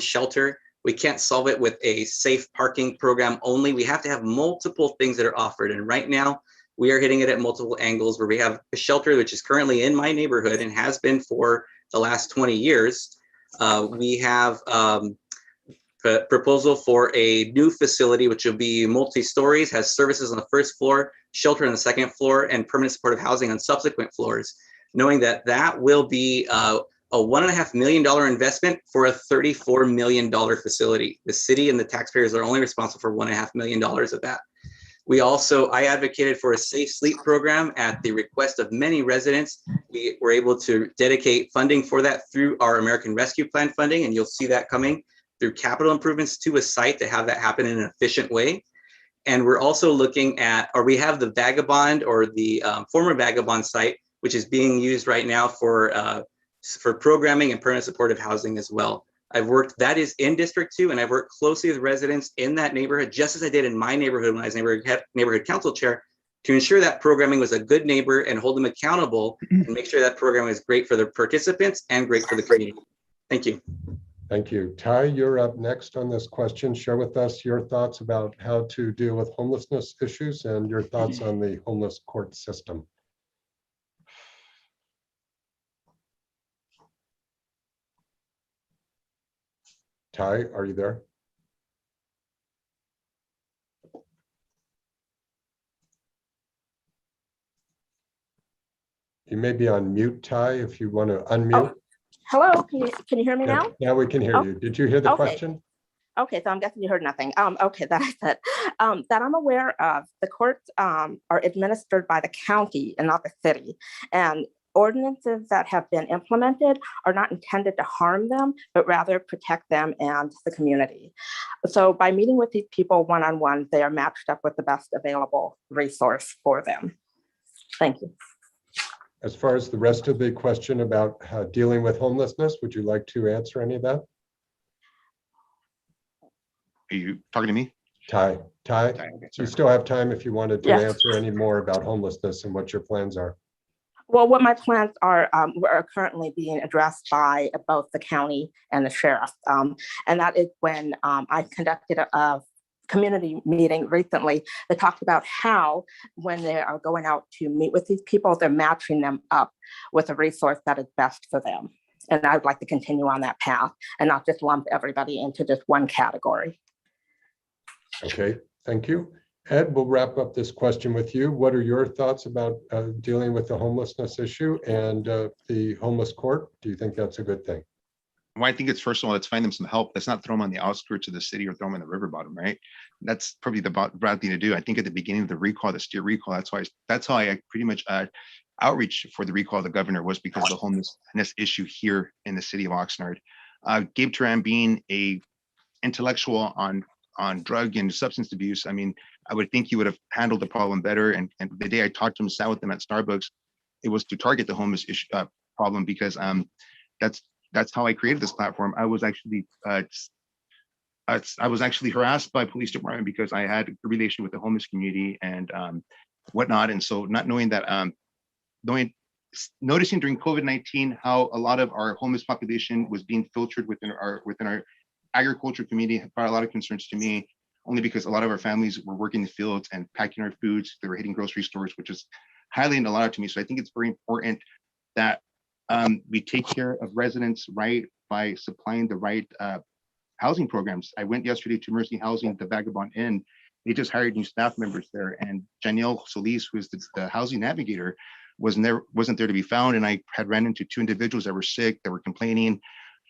shelter. We can't solve it with a safe parking program only. We have to have multiple things that are offered. And right now, we are hitting it at multiple angles where we have a shelter, which is currently in my neighborhood and has been for the last 20 years. We have a proposal for a new facility, which will be multi-stories, has services on the first floor, shelter on the second floor, and permanent supportive housing on subsequent floors, knowing that that will be a $1.5 million investment for a $34 million facility. The city and the taxpayers are only responsible for $1.5 million of that. I advocated for a safe sleep program at the request of many residents. We were able to dedicate funding for that through our American Rescue Plan funding, and you'll see that coming through capital improvements to a site to have that happen in an efficient way. And we're also looking at, or we have the Vagabond or the former Vagabond site, which is being used right now for programming and permanent supportive housing as well. That is in District 2, and I've worked closely with residents in that neighborhood, just as I did in my neighborhood when I was neighborhood council chair, to ensure that programming was a good neighbor and hold them accountable and make sure that program is great for the participants and great for the community. Thank you. Thank you. Ty, you're up next on this question. Share with us your thoughts about how to deal with homelessness issues and your thoughts on the homeless court system. Ty, are you there? You may be on mute, Ty, if you want to unmute. Oh, hello, can you hear me now? Now we can hear you. Did you hear the question? Okay, so I'm guessing you heard nothing. Okay, that I said. That I'm aware of, the courts are administered by the county and not the city. And ordinances that have been implemented are not intended to harm them, but rather protect them and the community. So by meeting with these people one-on-one, they are matched up with the best available resource for them. Thank you. As far as the rest of the question about dealing with homelessness, would you like to answer any of that? Are you talking to me? Ty, Okay, so you sorry. still have time if you wanted to Yes. answer any more about homelessness and what your plans are. Well, what my plans are currently being addressed by both the county and the sheriff. And that is when I conducted a community meeting recently that talked about how when they are going out to meet with these people, they're matching them up with a resource that is best for them. And I would like to continue on that path and not just lump everybody into just one category. Okay, thank you. Ed, we'll wrap up this question with you. What are your thoughts about dealing with the homelessness issue and the homeless court? Do you think that's a good thing? Well, I think it's, first of all, let's find them some help. Let's not throw them on the outskirts of the city or throw them in the river bottom, right? That's probably the right thing to do. I think at the beginning of the recall, the steer recall, that's how I pretty much outreach for the recall of the governor was because of the homelessness issue here in the city of Oxnard. Gabe Turan being a intellectual on drug and substance abuse, I mean, I would think he would have handled the problem better. And the day I talked to him, sat with him at Starbucks, it was to target the homeless issue problem because that's how I created this platform. I was actually harassed by police department because I had a relation with the homeless community and whatnot. And so not knowing that, noticing during COVID-19 how a lot of our homeless population was being filtered within our agriculture community brought a lot of concerns to me, only because a lot of our families were working the fields and packing our foods. They were hitting grocery stores, which is highlighting a lot to me. So I think it's very important that we take care of residents right by supplying the right housing programs. I went yesterday to Mercy Housing, the Vagabond Inn. They just hired new staff members there, and Janelle Solis, who is the housing navigator, wasn't there to be found. And I had ran into 2 individuals that were sick, that were complaining.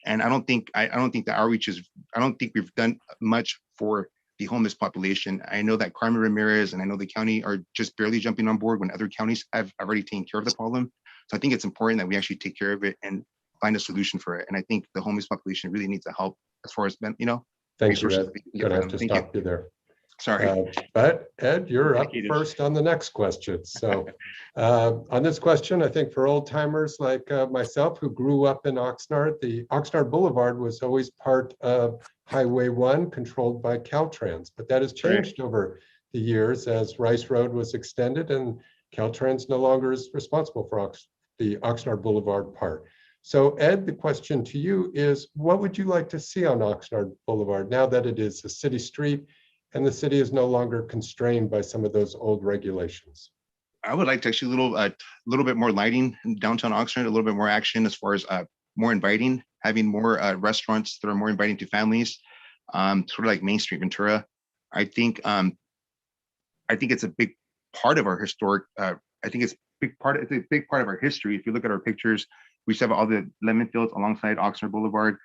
And I don't think the outreach is, I don't think we've done much for the homeless population. I know that Carmen Ramirez and I know the county are just barely jumping on board when other counties have already taken care of the problem. So I think it's important that we actually take care of it and find a solution for it. And I think the homeless population really needs the help as far as, Thank you, resources Ed. we can get Gonna for have them. to stop you there. Sorry. But Ed, you're up Thank you. first on the next question. So on this question, I think for old timers like myself who grew up in Oxnard, the Oxnard Boulevard was always part of Highway 1 controlled by Caltrans, but that has changed over the years as Rice Road was extended and Caltrans no longer is responsible for the Oxnard Boulevard part. So Ed, the question to you is, what would you like to see on Oxnard Boulevard now that it is a city street and the city is no longer constrained by some of those old regulations? I would like to actually a little bit more lighting in downtown Oxnard, a little bit more action as far as more inviting, having more restaurants that are more inviting to families, sort of like Main Street Ventura. I think it's a big part of our historic. I think it's a big part of our history. If you look at our pictures, we used to have all the lemon fields alongside Oxnard Boulevard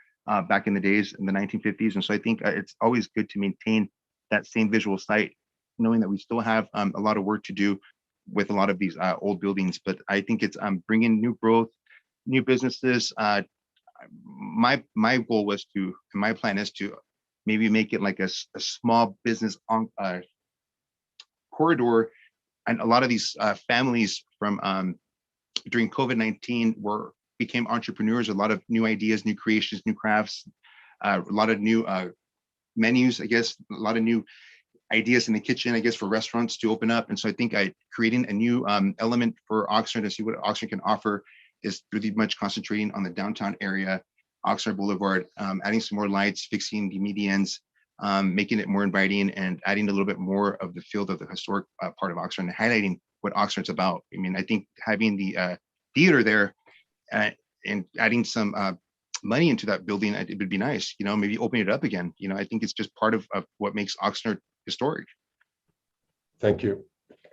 back in the days in the 1950s, and so I think it's always good to maintain that same visual site, knowing that we still have a lot of work to do with a lot of these old buildings. But I think it's bringing new growth, new businesses. My goal was to, and my plan is to maybe make it like a small business on corridor. And a lot of these families from during COVID-19 became entrepreneurs, a lot of new ideas, new creations, new crafts, a lot of new menus, I guess, a lot of new ideas in the kitchen, I guess, for restaurants to open up. And so I think creating a new element for Oxnard to see what Oxnard can offer is really much concentrating on the downtown area, Oxnard Boulevard, adding some more lights, fixing the medians, making it more inviting, and adding a little bit more of the field of the historic part of Oxnard and highlighting what Oxnard's about. I mean, I think having the theater there and adding some money into that building, it would be nice, maybe open it up again. I think it's just part of what makes Oxnard historic. Thank you.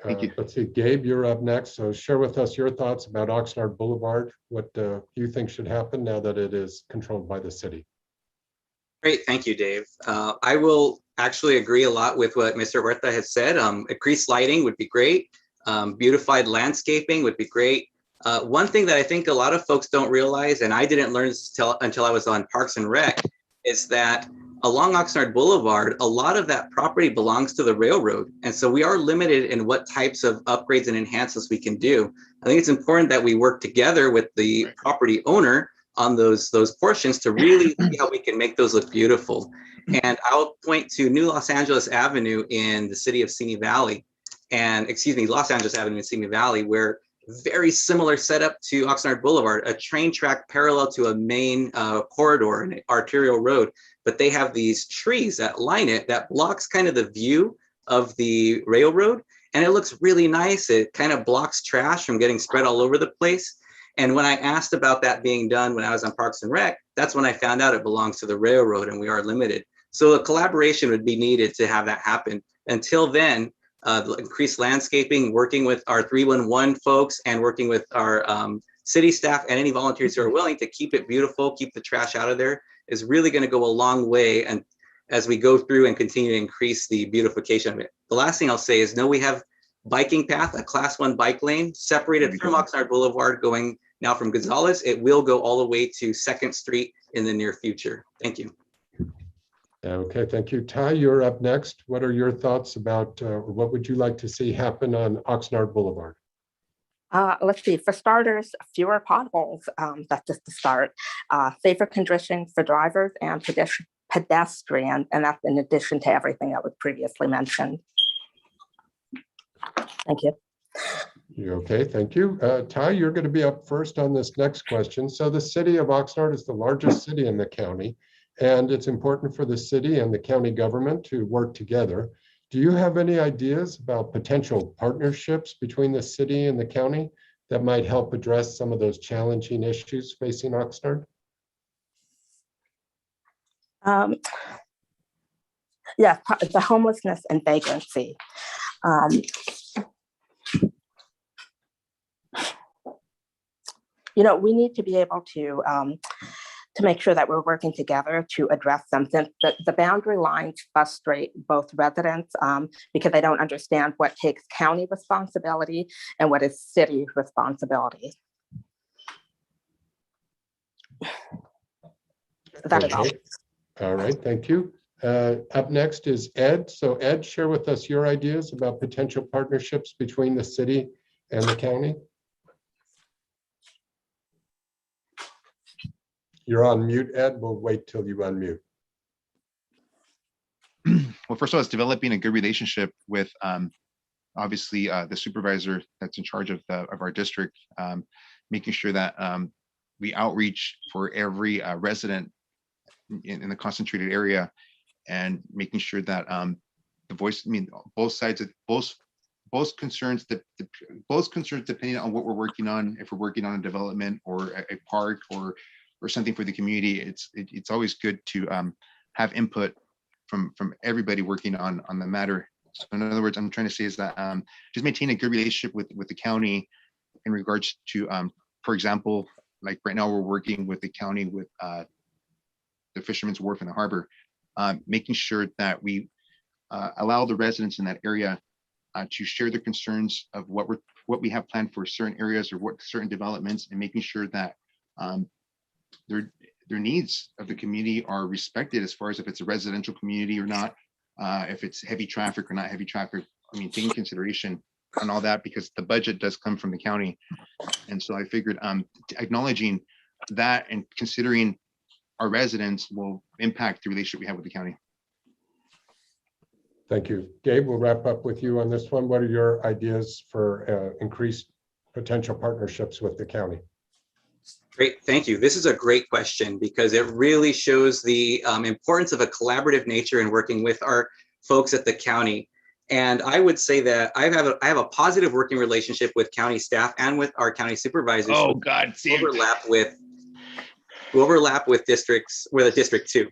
Thank you. Let's see, Gabe, you're up next. So share with us your thoughts about Oxnard Boulevard. What you think should happen now that it is controlled by the city? Great, thank you, Dave. I will actually agree a lot with what Mr. Huerta has said. Increased lighting would be great. Beautified landscaping would be great. One thing that I think a lot of folks don't realize, and I didn't learn this until I was on Parks and Rec, is that along Oxnard Boulevard, a lot of that property belongs to the railroad. And so we are limited in what types of upgrades and enhancements we can do. I think it's important that we work together with the property owner on those portions to really see how we can make those look beautiful. And I'll point to New Los Angeles Avenue in the city of Simi Valley, and Los Angeles Avenue in Simi Valley, where very similar setup to Oxnard Boulevard, a train track parallel to a main corridor, an arterial road, but they have these trees that line it that blocks kind of the view of the railroad, and it looks really nice. It kind of blocks trash from getting spread all over the place. And when I asked about that being done when I was on Parks and Rec, that's when I found out it belongs to the railroad and we are limited. So a collaboration would be needed to have that happen. Until then, increased landscaping, working with our 311 folks and working with our city staff and any volunteers who are willing to keep it beautiful, keep the trash out of there, is really going to go a long way. And as we go through and continue to increase the beautification of it. The last thing I'll say is, we have biking path, a class 1 bike lane separated from Oxnard Boulevard going now from Gonzales. It will go all the way to 2nd Street in the near future. Thank you. Okay, thank you. Ty, you're up next. What are your thoughts about what would you like to see happen on Oxnard Boulevard? Let's see, for starters, fewer potholes, that's just the start. Safer conditions for drivers and pedestrians, and that's in addition to everything that was previously mentioned. Thank you. Okay, thank you. Ty, you're going to be up first on this next question. So the city of Oxnard is the largest city in the county, and it's important for the city and the county government to work together. Do you have any ideas about potential partnerships between the city and the county that might help address some of those challenging issues facing Oxnard? Yeah, the homelessness and vagrancy. We need to be able to make sure that we're working together to address them. Since the boundary lines frustrate both residents because they don't understand what takes county responsibility and what is city responsibility. That is all. All right, thank you. Up next is Ed. So Ed, share with us your ideas about potential partnerships between the city and the county. You're on mute, Ed. We'll wait till you unmute. Well, first of all, it's developing a good relationship with obviously the supervisor that's in charge of our district, making sure that we outreach for every resident in the concentrated area, and making sure that the voice, both sides of both concerns depending on what we're working on. If we're working on a development or a park or something for the community, it's always good to have input from everybody working on the matter. So in other words, I'm trying to say is that just maintain a good relationship with the county in regards to, for example, like right now we're working with the county with the Fisherman's Wharf in the harbor, making sure that we allow the residents in that area to share their concerns of what we have planned for certain areas or what certain developments, and making sure that their needs of the community are respected as far as if it's a residential community or not, if it's heavy traffic or not heavy traffic. Taking consideration on all that, because the budget does come from the county. And so I figured acknowledging that and considering our residents will impact the relationship we have with the county. Thank you. Gabe, we'll wrap up with you on this one. What are your ideas for increased potential partnerships with the county? Great, thank you. This is a great question because it really shows the importance of a collaborative nature in working with our folks at the county. And I would say that I have a positive working relationship with county staff and with our county supervisors. Oh God, who overlap with districts, with a District 2,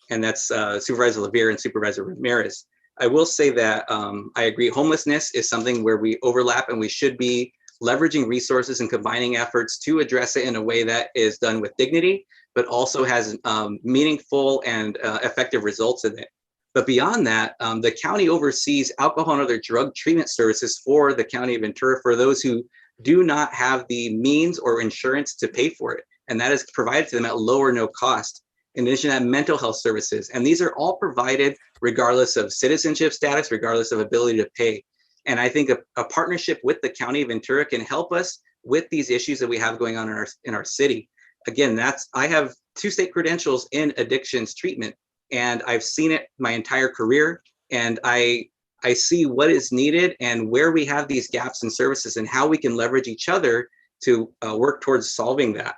and that's Supervisor Levere and Supervisor Ramirez. I will say that I agree, homelessness is something where we overlap, and we should be leveraging resources and combining efforts to address it in a way that is done with dignity, but also has meaningful and effective results in it. But beyond that, the county oversees alcohol and other drug treatment services for the county of Ventura for those who do not have the means or insurance to pay for it. And that is provided to them at low or no cost. In addition to that, mental health services. And these are all provided regardless of citizenship status, regardless of ability to pay. And I think a partnership with the county of Ventura can help us with these issues that we have going on in our city. Again, I have 2 state credentials in addictions treatment, and I've seen it my entire career. And I see what is needed and where we have these gaps in services and how we can leverage each other to work towards solving that.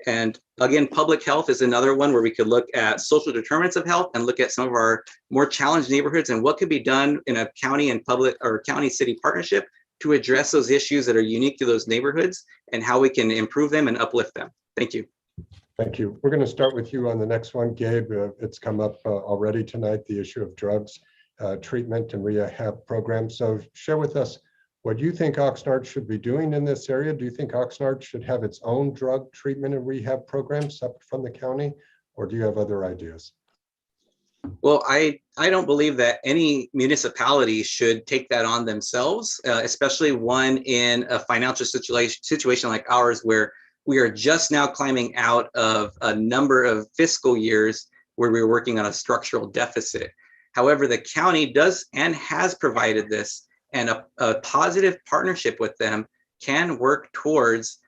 And again, public health is another one where we could look at social determinants of health and look at some of our more challenged neighborhoods and what could be done in a county and public or county city partnership to address those issues that are unique to those neighborhoods and how we can improve them and uplift them. Thank you. Thank you. We're going to start with you on the next one, Gabe. It's come up already tonight, the issue of drugs, treatment and rehab programs. So share with us what you think Oxnard should be doing in this area. Do you think Oxnard should have its own drug treatment and rehab program separate from the county, or do you have other ideas? Well, I don't believe that any municipality should take that on themselves, especially one in a financial situation like ours, where we are just now climbing out of a number of fiscal years where we're working on a structural deficit. However, the county does and has provided this, and a positive partnership with them can work towards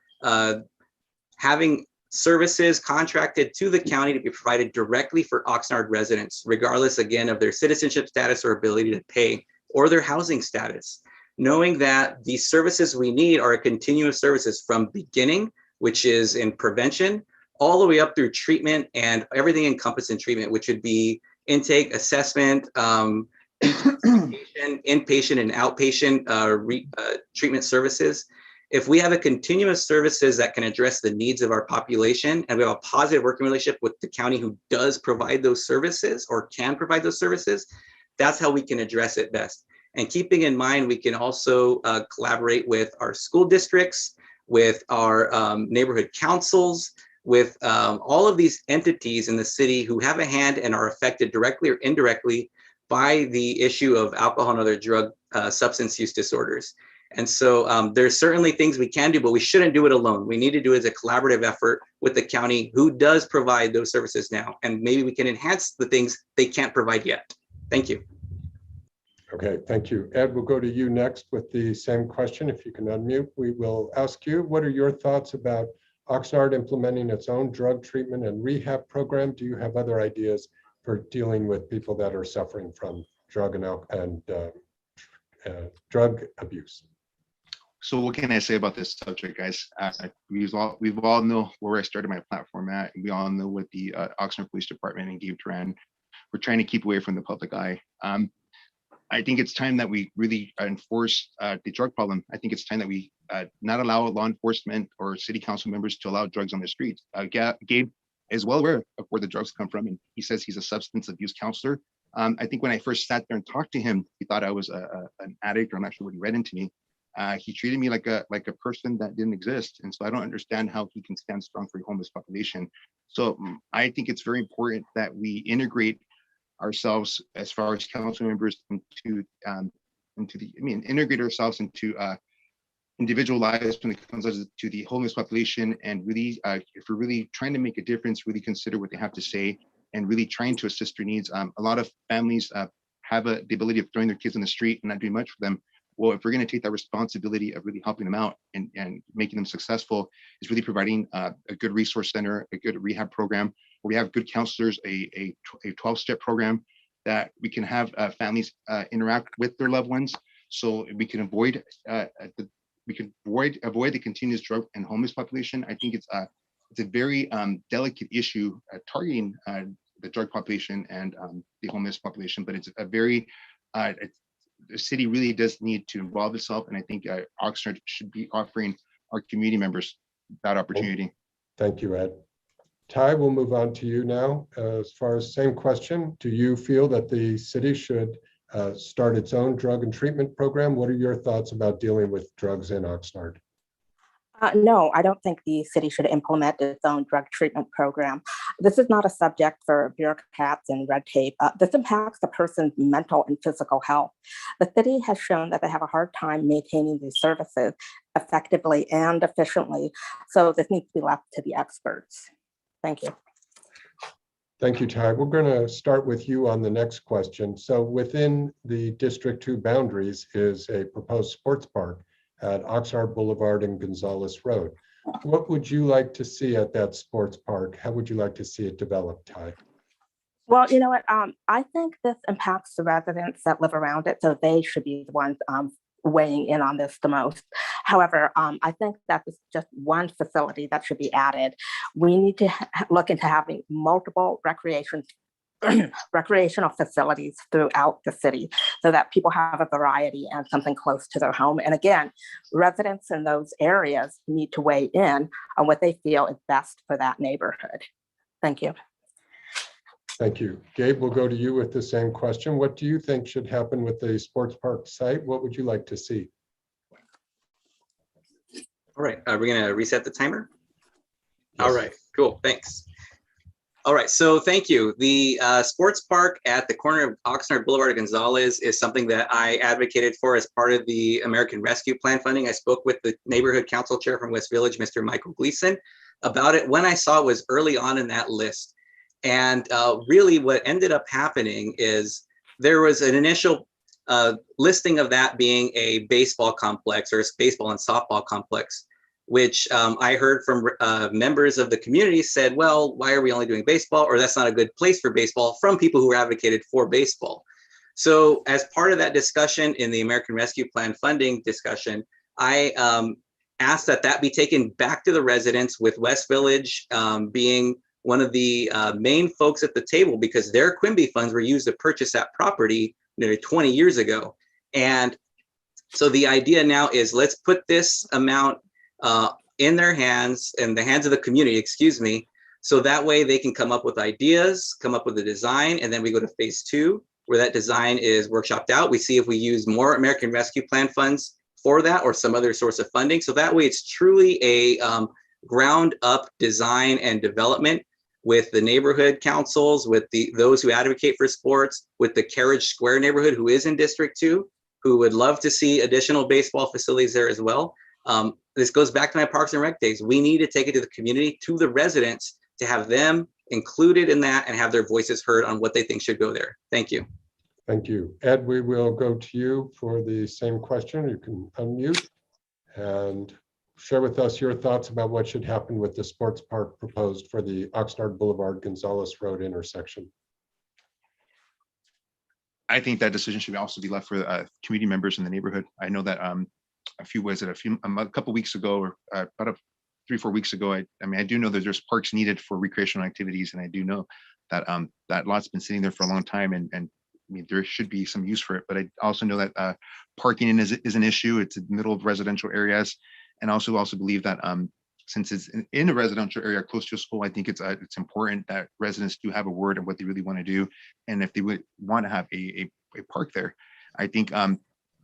having services contracted to the county to be provided directly for Oxnard residents, regardless, again, of their citizenship status or ability to pay or their housing status. Knowing that the services we need are a continuous services from beginning, which is in prevention, all the way up through treatment and everything encompassed in treatment, which would be intake, assessment, inpatient and outpatient treatment services. If we have a continuous services that can address the needs of our population, and we have a positive working relationship with the county who does provide those services or can provide those services, that's how we can address it best. And keeping in mind, we can also collaborate with our school districts, with our neighborhood councils, with all of these entities in the city who have a hand and are affected directly or indirectly by the issue of alcohol and other drug substance use disorders. And so there's certainly things we can do, but we shouldn't do it alone. We need to do it as a collaborative effort with the county who does provide those services now. And maybe we can enhance the things they can't provide yet. Thank you. Okay, thank you. Ed, we'll go to you next with the same question. If you can unmute, we will ask you, what are your thoughts about Oxnard implementing its own drug treatment and rehab program? Do you have other ideas for dealing with people that are suffering from drug and drug abuse? So what can I say about this subject, guys? We've all know where I started my platform at. We all know what the Oxnard Police Department and Gabe ran. We're trying to keep away from the public eye. I think it's time that we really enforce the drug problem. I think it's time that we not allow law enforcement or city council members to allow drugs on the streets. Gabe is well aware of where the drugs come from, and he says he's a substance abuse counselor. I think when I first sat there and talked to him, he thought I was an addict, or I'm not sure what he read into me. He treated me like a person that didn't exist, and so I don't understand how he can stand strong for the homeless population. So I think it's very important that we integrate ourselves as far as council members integrate ourselves into individual lives when it comes to the homeless population, and really, if we're really trying to make a difference, really consider what they have to say and really trying to assist their needs. A lot of families have the ability of throwing their kids on the street and not doing much for them. Well, if we're going to take that responsibility of really helping them out and making them successful, is really providing a good resource center, a good rehab program, where we have good counselors, a 12-step program that we can have families interact with their loved ones, so we can avoid the continuous drug and homeless population. I think it's a very delicate issue targeting the drug population and the homeless population, but it's a very the city really does need to involve itself, and I think Oxnard should be offering our community members that opportunity. Thank you, Ed. Ty, we'll move on to you now. As far as same question, do you feel that the city should start its own drug and treatment program? What are your thoughts about dealing with drugs in Oxnard? No, I don't think the city should implement its own drug treatment program. This is not a subject for bureaucrats and red tape. This impacts the person's mental and physical health. The city has shown that they have a hard time maintaining these services effectively and efficiently. So this needs to be left to the experts. Thank you. Thank you, Ty. We're going to start with you on the next question. So within the District 2 boundaries is a proposed sports park at Oxnard Boulevard and Gonzales Road. What would you like to see at that sports park? How would you like to see it develop, Ty? Well, you know what? I think this impacts the residents that live around it, so they should be the ones weighing in on this the most. However, I think that is just one facility that should be added. We need to look into having multiple recreational facilities throughout the city so that people have a variety and something close to their home. And again, residents in those areas need to weigh in on what they feel is best for that neighborhood. Thank you. Thank you. Gabe, we'll go to you with the same question. What do you think should happen with the sports park site? What would you like to see? All right, we're gonna reset the timer. Yes. All right, cool, thanks. All right, so thank you. The sports park at the corner of Oxnard Boulevard and Gonzales is something that I advocated for as part of the American Rescue Plan funding. I spoke with the neighborhood council chair from West Village, Mr. Michael Gleason, about it when I saw it was early on in that list. And really what ended up happening is there was an initial listing of that being a baseball complex or a baseball and softball complex, which I heard from members of the community said, well, why are we only doing baseball? Or that's not a good place for baseball, from people who advocated for baseball. So as part of that discussion in the American Rescue Plan funding discussion, I asked that that be taken back to the residents, with West Village being one of the main folks at the table, because their Quimby funds were used to purchase that property nearly 20 years ago. And so the idea now is, let's put this amount in their hands, in the hands of the community, excuse me, so that way they can come up with ideas, come up with a design, and then we go to phase 2, where that design is workshopped out. We see if we use more American Rescue Plan funds for that or some other source of funding. So that way it's truly a ground up design and development with the neighborhood councils, with those who advocate for sports, with the Carriage Square neighborhood, who is in District 2, who would love to see additional baseball facilities there as well. This goes back to my Parks and Rec days. We need to take it to the community, to the residents, to have them included in that and have their voices heard on what they think should go there. Thank you. Thank you. Ed, we will go to you for the same question. You can unmute and share with us your thoughts about what should happen with the sports park proposed for the Oxnard Boulevard Gonzales Road intersection. I think that decision should also be left for community members in the neighborhood. I know that a couple weeks ago, or about 3-4 weeks ago, I do know that there's parks needed for recreational activities, and I do know that that lot's been sitting there for a long time, and I mean, there should be some use for it. But I also know that parking is an issue. It's in the middle of residential areas, and also believe that since it's in a residential area close to a school, I think it's important that residents do have a word of what they really want to do, and if they would want to have a park there, I think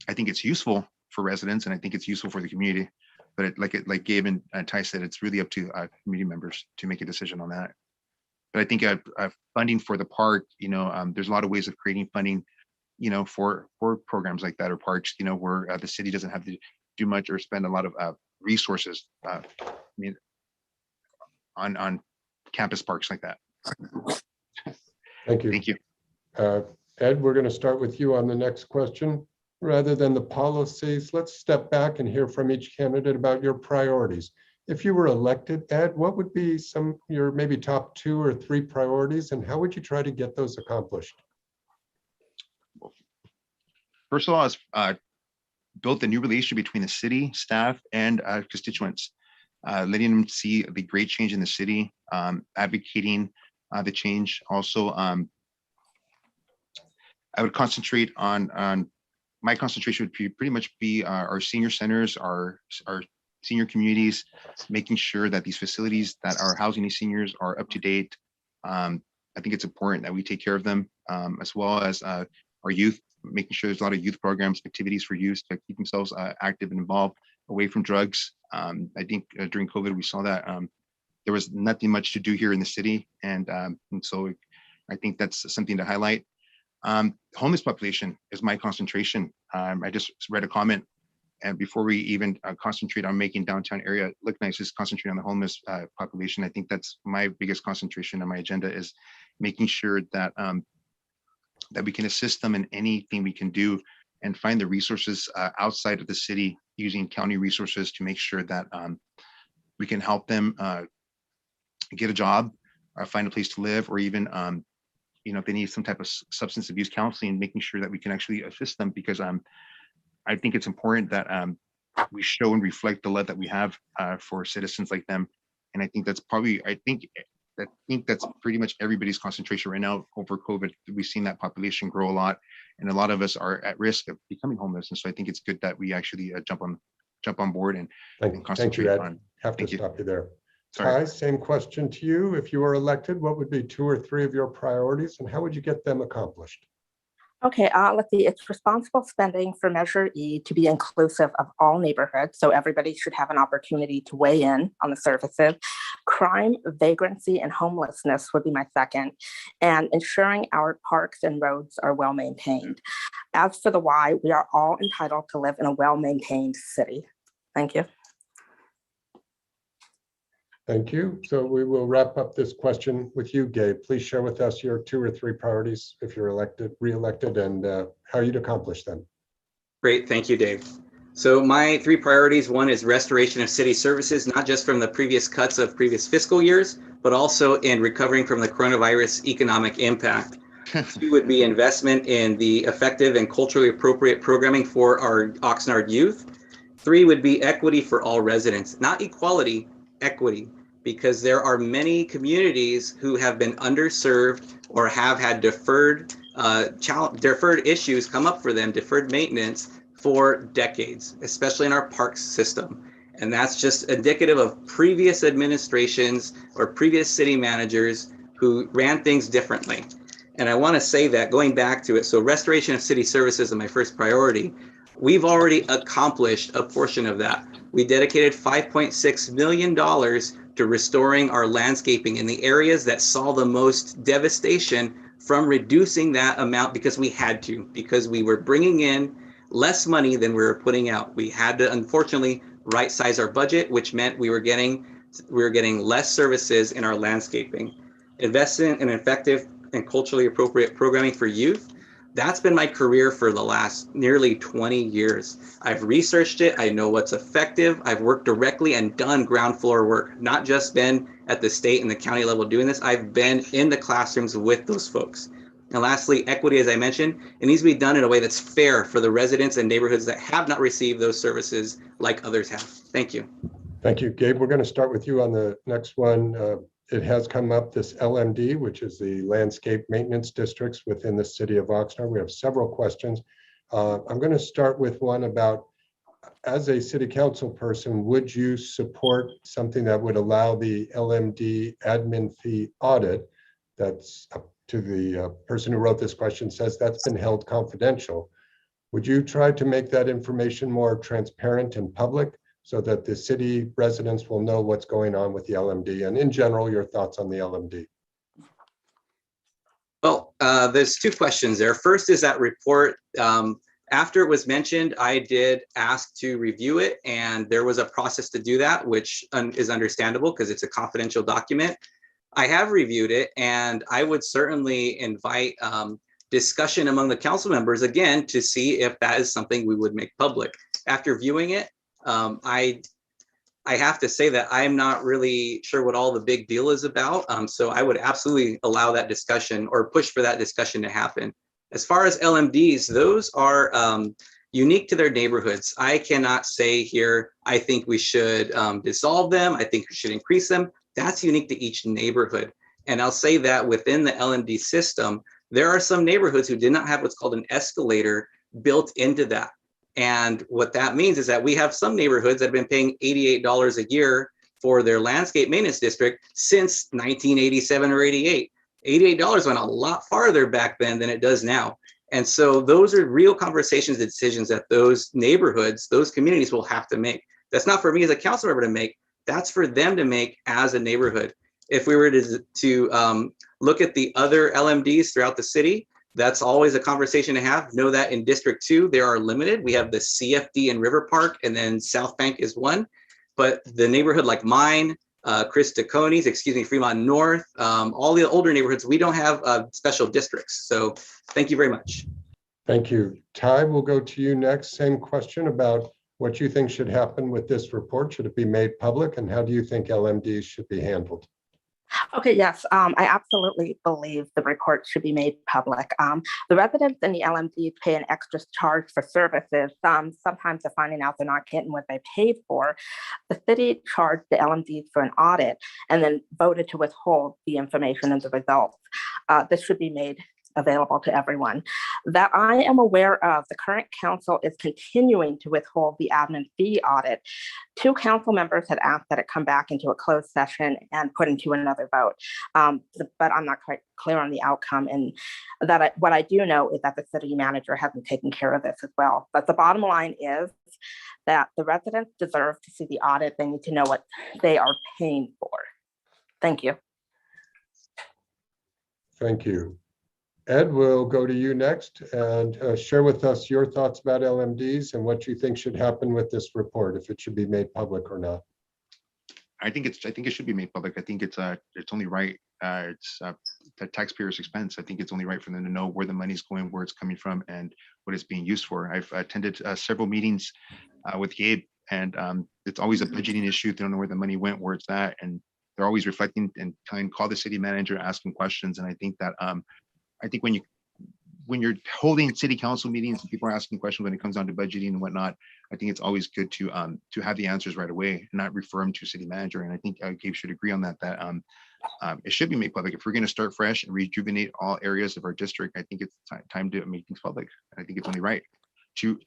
it's useful for residents, and I think it's useful for the community. But like Gabe and Ty said, it's really up to community members to make a decision on that. But I think funding for the park, there's a lot of ways of creating funding, for programs like that, or parks, where the city doesn't have to do much or spend a lot of resources on campus parks like that. Thank you. Thank you. Ed, we're going to start with you on the next question. Rather than the policies, let's step back and hear from each candidate about your priorities. If you were elected, Ed, what would be your maybe top 2 or 3 priorities, and how would you try to get those accomplished? First of all, is build the new relationship between the city staff and constituents, letting them see the great change in the city, advocating the change. Also, I would concentrate on my concentration would pretty much be our senior centers, our senior communities, making sure that these facilities that are housing these seniors are up to date. I think it's important that we take care of them, as well as our youth, making sure there's a lot of youth programs, activities for youth to keep themselves active and involved, away from drugs. I think during COVID, we saw that there was nothing much to do here in the city. And so I think that's something to highlight. Homeless population is my concentration. I just read a comment, and before we even concentrate on making downtown area look nice, just concentrate on the homeless population. I think that's my biggest concentration on my agenda, is making sure that that we can assist them in anything we can do, and find the resources outside of the city, using county resources to make sure that we can help them get a job, or find a place to live, or even if they need some type of substance abuse counseling, making sure that we can actually assist them, because I think it's important that we show and reflect the love that we have for citizens like them. And I think that's that's pretty much everybody's concentration right now. Over COVID, we've seen that population grow a lot, and a lot of us are at risk of becoming homeless. And so I think it's good that we actually jump on board and concentrate Ed. on. Have to Thank you. stop you there. Sorry. Ty, same question to you. If you were elected, what would be 2 or 3 of your priorities, and how would you get them accomplished? Okay, let's see. It's responsible spending for Measure E to be inclusive of all neighborhoods, so everybody should have an opportunity to weigh in on the services. Crime, vagrancy, and homelessness would be my second, and ensuring our parks and roads are well maintained. As for the why, we are all entitled to live in a well-maintained city. Thank you. Thank you. So we will wrap up this question with you, Gabe. Please share with us your 2 or 3 priorities if you're re-elected, and how you'd accomplish them. Great, thank you, Dave. So my 3 priorities: 1 is restoration of city services, not just from the previous cuts of previous fiscal years, but also in recovering from the coronavirus economic impact. 2 would be investment in the effective and culturally appropriate programming for our Oxnard youth. 3 would be equity for all residents, not equality, equity, because there are many communities who have been underserved or have had deferred issues come up for them, deferred maintenance for decades, especially in our parks system. And that's just indicative of previous administrations or previous city managers who ran things differently. And I want to say that, going back to it, so restoration of city services is my first priority. We've already accomplished a portion of that. We dedicated $5.6 million to restoring our landscaping in the areas that saw the most devastation from reducing that amount, because we had to, because we were bringing in less money than we were putting out. We had to, unfortunately, right size our budget, which meant we were getting less services in our landscaping. Investment in effective and culturally appropriate programming for youth. That's been my career for the last nearly 20 years. I've researched it. I know what's effective. I've worked directly and done ground floor work, not just been at the state and the county level doing this. I've been in the classrooms with those folks. And lastly, equity, as I mentioned, it needs to be done in a way that's fair for the residents and neighborhoods that have not received those services like others have. Thank you. Thank you, Gabe. We're going to start with you on the next one. It has come up, this LMD, which is the landscape maintenance districts within the city of Oxnard. We have several questions. I'm going to start with one about, as a city council person, would you support something that would allow the LMD admin fee audit? That's up to the person who wrote this question, says that's been held confidential. Would you try to make that information more transparent and public, so that the city residents will know what's going on with the LMD, and in general, your thoughts on the LMD? Well, there's 2 questions there. First is that report. After it was mentioned, I did ask to review it, and there was a process to do that, which is understandable because it's a confidential document. I have reviewed it, and I would certainly invite discussion among the council members again to see if that is something we would make public. After viewing it, I have to say that I'm not really sure what all the big deal is about. So I would absolutely allow that discussion or push for that discussion to happen. As far as LMDs, those are unique to their neighborhoods. I cannot say here, I think we should dissolve them. I think we should increase them. That's unique to each neighborhood. And I'll say that within the LMD system, there are some neighborhoods who did not have what's called an escalator built into that. And what that means is that we have some neighborhoods that have been paying $88 a year for their landscape maintenance district since 1987 or 88. $88 went a lot farther back then than it does now. And so those are real conversations and decisions that those neighborhoods, those communities will have to make. That's not for me as a council member to make. That's for them to make as a neighborhood. If we were to look at the other LMDs throughout the city, that's always a conversation to have. Know that in District 2, there are limited. We have the CFD in River Park, and then South Bank is one. But the neighborhood like mine, Chris DeConis, Fremont North, all the older neighborhoods, we don't have special districts. So thank you very much. Thank you. Ty, we'll go to you next. Same question about what you think should happen with this report. Should it be made public, and how do you think LMDs should be handled? Okay, yes, I absolutely believe the report should be made public. The residents in the LMDs pay an extra charge for services. Sometimes they're finding out they're not getting what they paid for. The city charged the LMDs for an audit and then voted to withhold the information and the results. This should be made available to everyone. That I am aware of, the current council is continuing to withhold the admin fee audit. 2 council members had asked that it come back into a closed session and put into another vote, but I'm not quite clear on the outcome. And that what I do know is that the city manager hasn't taken care of this as well. But the bottom line is that the residents deserve to see the audit. They need to know what they are paying for. Thank you. Thank you. Ed, we'll go to you next and share with us your thoughts about LMDs and what you think should happen with this report, if it should be made public or not. I think it should be made public. I think it's only right. It's the taxpayers' expense. I think it's only right for them to know where the money's going, where it's coming from, and what it's being used for. I've attended several meetings with Gabe, and it's always a budgeting issue. They don't know where the money went, where it's at, and they're always reflecting and call the city manager, asking questions. And I think that I think when you're holding city council meetings and people are asking questions when it comes down to budgeting and whatnot, I think it's always good to have the answers right away and not refer them to city manager. And I think Gabe should agree on that, it should be made public. If we're going to start fresh and rejuvenate all areas of our district, I think it's time to make things public. I think it's only right to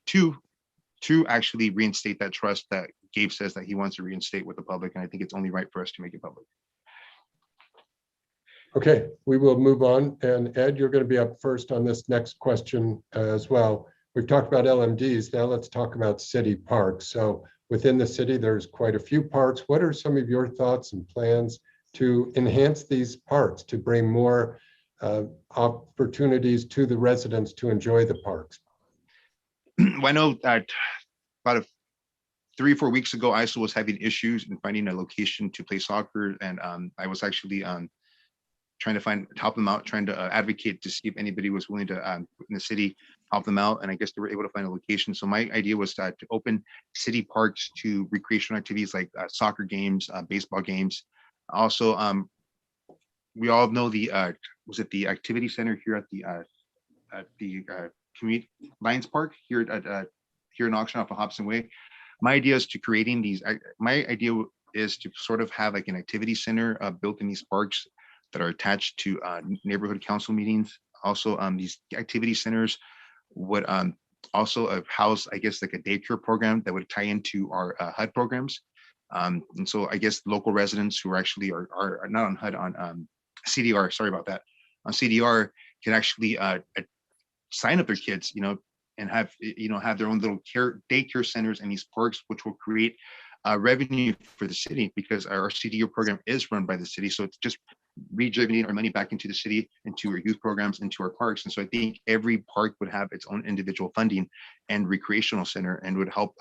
actually reinstate that trust that Gabe says that he wants to reinstate with the public. And I think it's only right for us to make it public. Okay, we will move on. And Ed, you're going to be up first on this next question as well. We've talked about LMDs. Now let's talk about city parks. So within the city, there's quite a few parks. What are some of your thoughts and plans to enhance these parks, to bring more opportunities to the residents to enjoy the parks? Well, I know that about 3 or 4 weeks ago, ISO was having issues in finding a location to play soccer. And I was actually trying to help them out, trying to advocate to see if anybody was willing to, in the city, help them out. And I guess they were able to find a location. So my idea was to open city parks to recreational activities like soccer games, baseball games. Also, we all know the activity center here at the community Lions Park here in Oxnard off of Hobson Way. My idea is to creating these. My idea is to sort of have like an activity center built in these parks that are attached to neighborhood council meetings. Also, these activity centers would also house, I guess, like a daycare program that would tie into our HUD programs. And so I guess local residents who actually are not on HUD, on CDR, sorry about that, on CDR can actually sign up their kids, and have their own little daycare centers in these parks, which will create revenue for the city, because our CDU program is run by the city. So it's just rejuvenating our money back into the city, into our youth programs, into our parks. And so I think every park would have its own individual funding and recreational center, and would help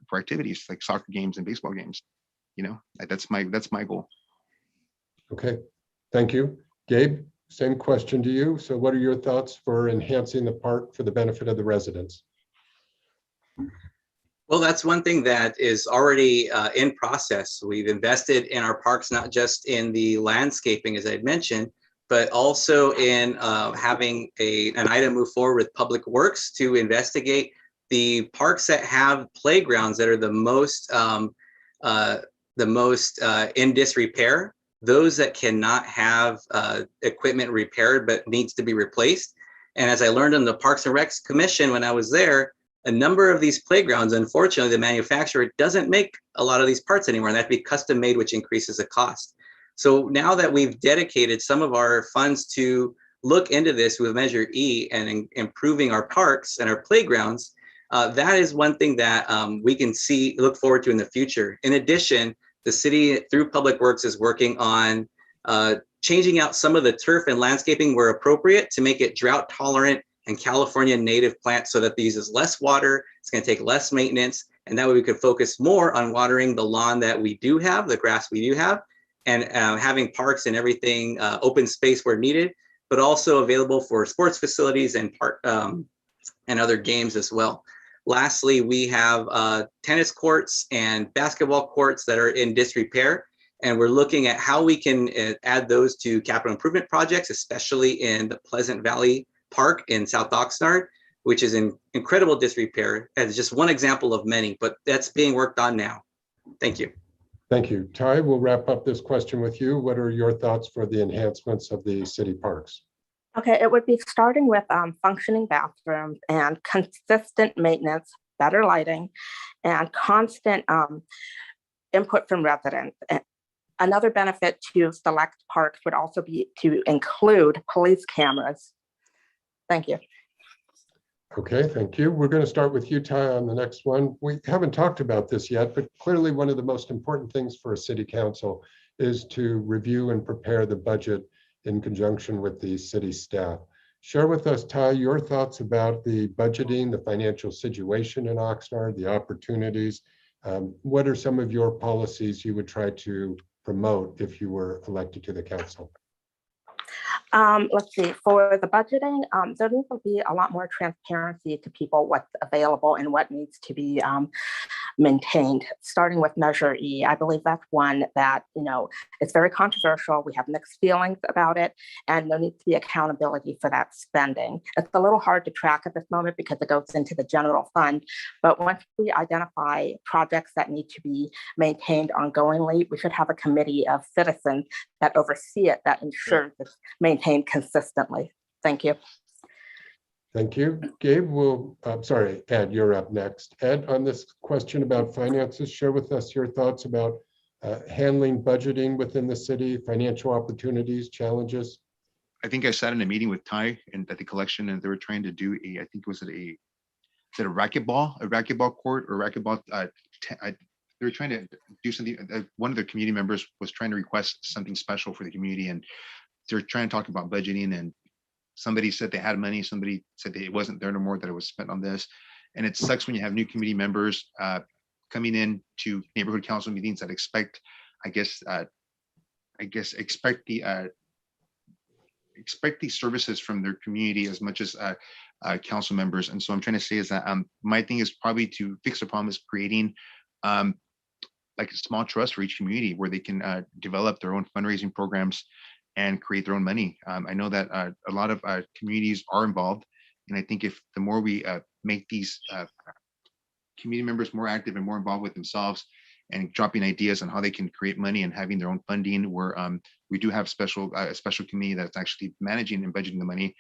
for activities like soccer games and baseball games. That's my goal. Okay, thank you. Gabe, same question to you. So what are your thoughts for enhancing the park for the benefit of the residents? Well, that's one thing that is already in process. We've invested in our parks, not just in the landscaping, as I had mentioned, but also in having an item move forward with Public Works to investigate the parks that have playgrounds that are the most in disrepair, those that cannot have equipment repaired but needs to be replaced. And as I learned in the Parks and Recs Commission when I was there, a number of these playgrounds, unfortunately, the manufacturer doesn't make a lot of these parts anymore, and that have to be custom made, which increases the cost. So now that we've dedicated some of our funds to look into this with Measure E and improving our parks and our playgrounds, That is one thing that we can look forward to in the future. In addition, the city through Public Works is working on changing out some of the turf and landscaping where appropriate to make it drought tolerant and California native plants so that it uses less water. It's going to take less maintenance. And that way we could focus more on watering the lawn that we do have, the grass we do have, and having parks and everything open space where needed, but also available for sports facilities and and other games as well. Lastly, we have tennis courts and basketball courts that are in disrepair. And we're looking at how we can add those to capital improvement projects, especially in the Pleasant Valley Park in South Oxnard, which is in incredible disrepair. As just one example of many, but that's being worked on now. Thank you. Thank you. Ty, we'll wrap up this question with you. What are your thoughts for the enhancements of the city parks? Okay, it would be starting with functioning bathrooms and consistent maintenance, better lighting, and constant input from residents. Another benefit to select parks would also be to include police cameras. Thank you. Okay, thank you. We're going to start with you, Ty, on the next one. We haven't talked about this yet, but clearly one of the most important things for a city council is to review and prepare the budget in conjunction with the city staff. Share with us, Ty, your thoughts about the budgeting, the financial situation in Oxnard, the opportunities. What are some of your policies you would try to promote if you were elected to the council? Let's see, for the budgeting, there needs to be a lot more transparency to people what's available and what needs to be maintained, starting with Measure E. I believe that's one that, it's very controversial. We have mixed feelings about it, and there needs to be accountability for that spending. It's a little hard to track at this moment because it goes into the general fund, but once we identify projects that need to be maintained ongoingly, we should have a committee of citizens that oversee it, that ensures it's maintained consistently. Thank you. Thank you. Gabe, sorry, Ed, you're up next. Ed, on this question about finances, share with us your thoughts about handling budgeting within the city, financial opportunities, challenges. I think I sat in a meeting with Ty and at the collection, and they were trying to do I think it was a racquetball court or racquetball. They were trying to do something. One of their community members was trying to request something special for the community, and they're trying to talk about budgeting, and somebody said they had money, somebody said it wasn't there no more, that it was spent on this. And it sucks when you have new committee members coming in to neighborhood council meetings that expect the services from their community as much as council members. And so I'm trying to say is that my thing is probably to fix the problem is creating like a small trust for each community where they can develop their own fundraising programs and create their own money. I know that a lot of communities are involved, and I think if the more we make these community members more active and more involved with themselves and dropping ideas on how they can create money and having their own funding, where we do have a special committee that's actually managing and budgeting the money,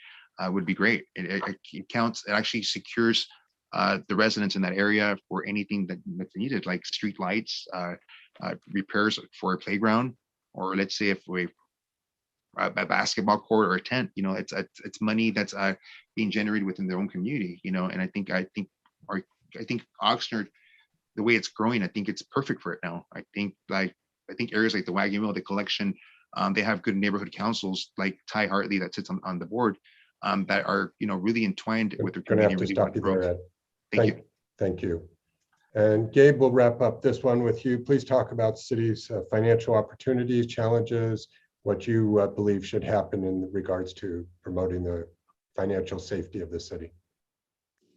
would be great. It counts. It actually secures the residents in that area for anything that's needed, like street lights, repairs for a playground, or let's say if we a basketball court or a tent, it's money that's being generated within their own community, and I think Oxnard, the way it's growing, I think it's perfect for it now. I think areas like the Wagon Wheel, the collection, they have good neighborhood councils like Ty Hartley that sits on the board that are really entwined with their community. Really stop you there, Ed. Thank you. Thank you. And Gabe, we'll wrap up this one with you. Please talk about city's financial opportunities, challenges, what you believe should happen in regards to promoting the financial safety of the city.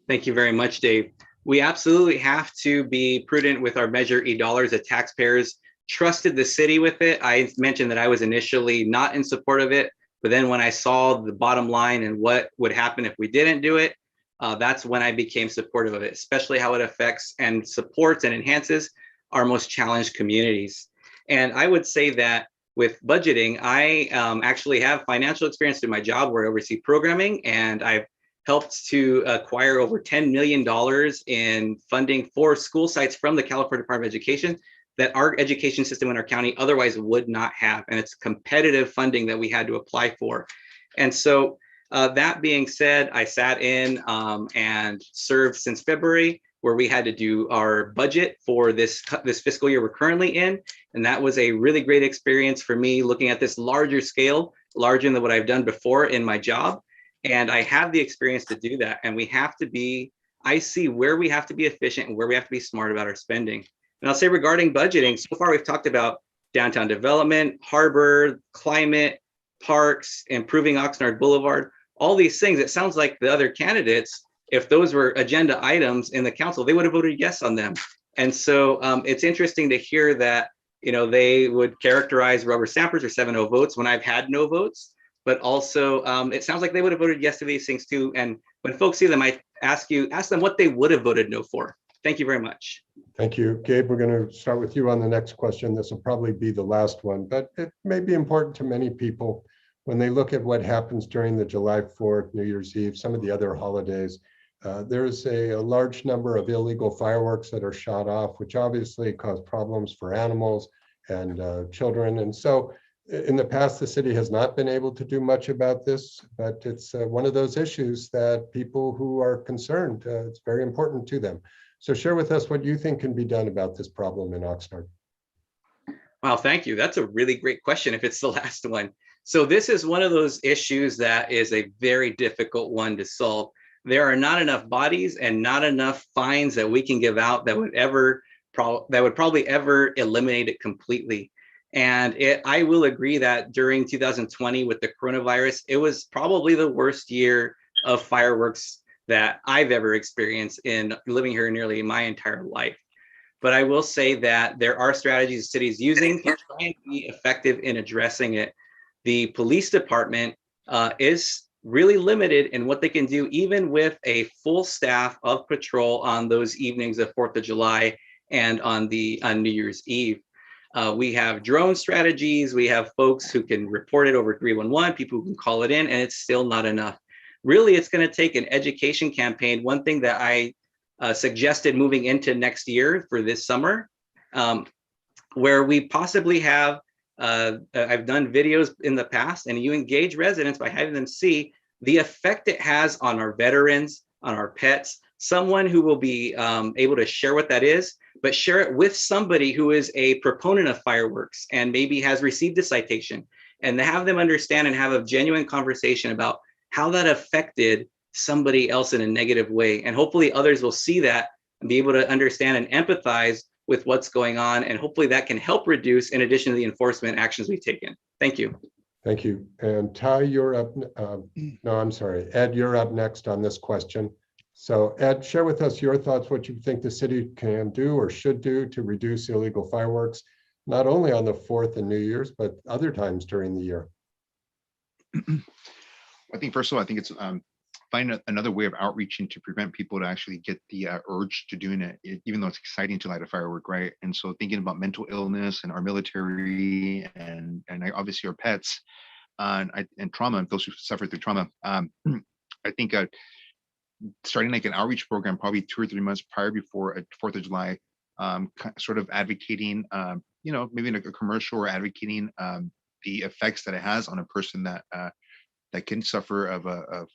Thank you very much, Dave. We absolutely have to be prudent with our Measure E dollars. The taxpayers trusted the city with it. I mentioned that I was initially not in support of it, but then when I saw the bottom line and what would happen if we didn't do it, that's when I became supportive of it, especially how it affects and supports and enhances our most challenged communities. And I would say that with budgeting, I actually have financial experience through my job where I oversee programming, and I've helped to acquire over $10 million in funding for school sites from the California Department of Education that our education system in our county otherwise would not have. And it's competitive funding that we had to apply for. And so That being said, I sat in and served since February, where we had to do our budget for this fiscal year we're currently in. And that was a really great experience for me, looking at this larger scale, larger than what I've done before in my job. And I have the experience to do that. And we have to be, I see where we have to be efficient and where we have to be smart about our spending. And I'll say regarding budgeting, so far we've talked about downtown development, harbor, climate, parks, improving Oxnard Boulevard, all these things. It sounds like the other candidates, if those were agenda items in the council, they would have voted yes on them. And so it's interesting to hear that, you know, they would characterize rubber stampers or 7-0 votes when I've had no votes, but also it sounds like they would have voted yes to these things too. And when folks see them, I ask them what they would have voted no for. Thank you very much. Thank you. Gabe, we're going to start with you on the next question. This will probably be the last one, but it may be important to many people when they look at what happens during the July 4th, New Year's Eve, some of the other holidays. There's a large number of illegal fireworks that are shot off, which obviously cause problems for animals and children. And so in the past, the city has not been able to do much about this, but it's one of those issues that people who are concerned, it's very important to them. So share with us what you think can be done about this problem in Oxnard. Wow, thank you. That's a really great question if it's the last one. So this is one of those issues that is a very difficult one to solve. There are not enough bodies and not enough fines that we can give out that would probably ever eliminate it completely. And I will agree that during 2020 with the coronavirus, it was probably the worst year of fireworks that I've ever experienced in living here nearly my entire life. But I will say that there are strategies the city is using to try and be effective in addressing it. The police department is really limited in what they can do, even with a full staff of patrol on those evenings of 4th of July and on New Year's Eve. We have drone strategies. We have folks who can report it over 311, people who can call it in, and it's still not enough. Really, it's going to take an education campaign. One thing that I suggested moving into next year for this summer, where we possibly have, I've done videos in the past, and you engage residents by having them see the effect it has on our veterans, on our pets, someone who will be able to share what that is, but share it with somebody who is a proponent of fireworks and maybe has received a citation, and to have them understand and have a genuine conversation about how that affected somebody else in a negative way. And hopefully others will see that and be able to understand and empathize with what's going on. And hopefully that can help reduce, in addition to the enforcement actions we've taken. Thank you. Thank you. And Ty, you're up. No, I'm sorry. Ed, you're up next on this question. So Ed, share with us your thoughts, what you think the city can do or should do to reduce illegal fireworks, not only on the 4th and New Year's, but other times during the year. I think first of all, I think it's find another way of outreaching to prevent people to actually get the urge to doing it, even though it's exciting to light a firework, right? And so thinking about mental illness and our military and obviously our pets and trauma, those who suffer through trauma. I think starting like an outreach program probably 2 or 3 months prior before 4th of July, sort of advocating, maybe like a commercial or advocating the effects that it has on a person that can suffer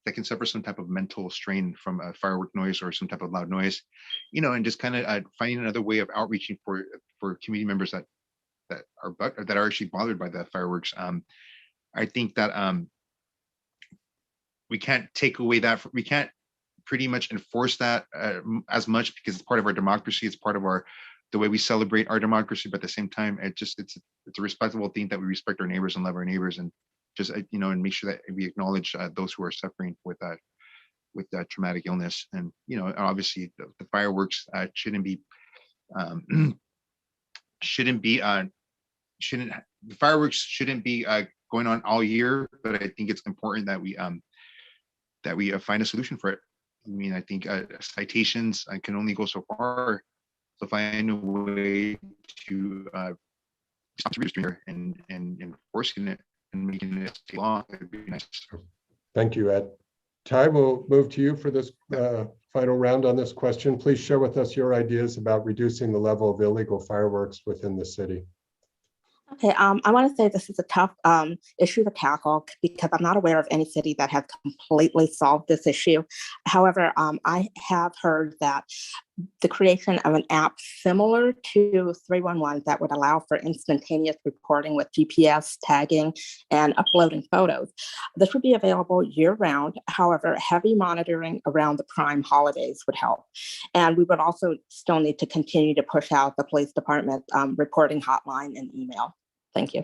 that can suffer some type of mental strain from a firework noise or some type of loud noise, and just kind of finding another way of outreaching for community members that are actually bothered by the fireworks. I think that we can't take away that. We can't pretty much enforce that as much because it's part of our democracy. It's part of the way we celebrate our democracy. But at the same time, it's a respectable thing that we respect our neighbors and love our neighbors and just and make sure that we acknowledge those who are suffering with that traumatic illness. And obviously the fireworks shouldn't the fireworks shouldn't be going on all year. But I think it's important that we find a solution for it. I mean, I think citations can only go so far. So find a way to stop the restraint and enforcing it and making it stay law, it'd be nice. Thank you, Ed. Ty, we'll move to you for this final round on this question. Please share with us your ideas about reducing the level of illegal fireworks within the city. Okay, I want to say this is a tough issue to tackle because I'm not aware of any city that has completely solved this issue. However, I have heard that the creation of an app similar to 311 that would allow for instantaneous reporting with GPS tagging and uploading photos. This would be available year-round. However, heavy monitoring around the prime holidays would help. And we would also still need to continue to push out the police department reporting hotline and email. Thank you.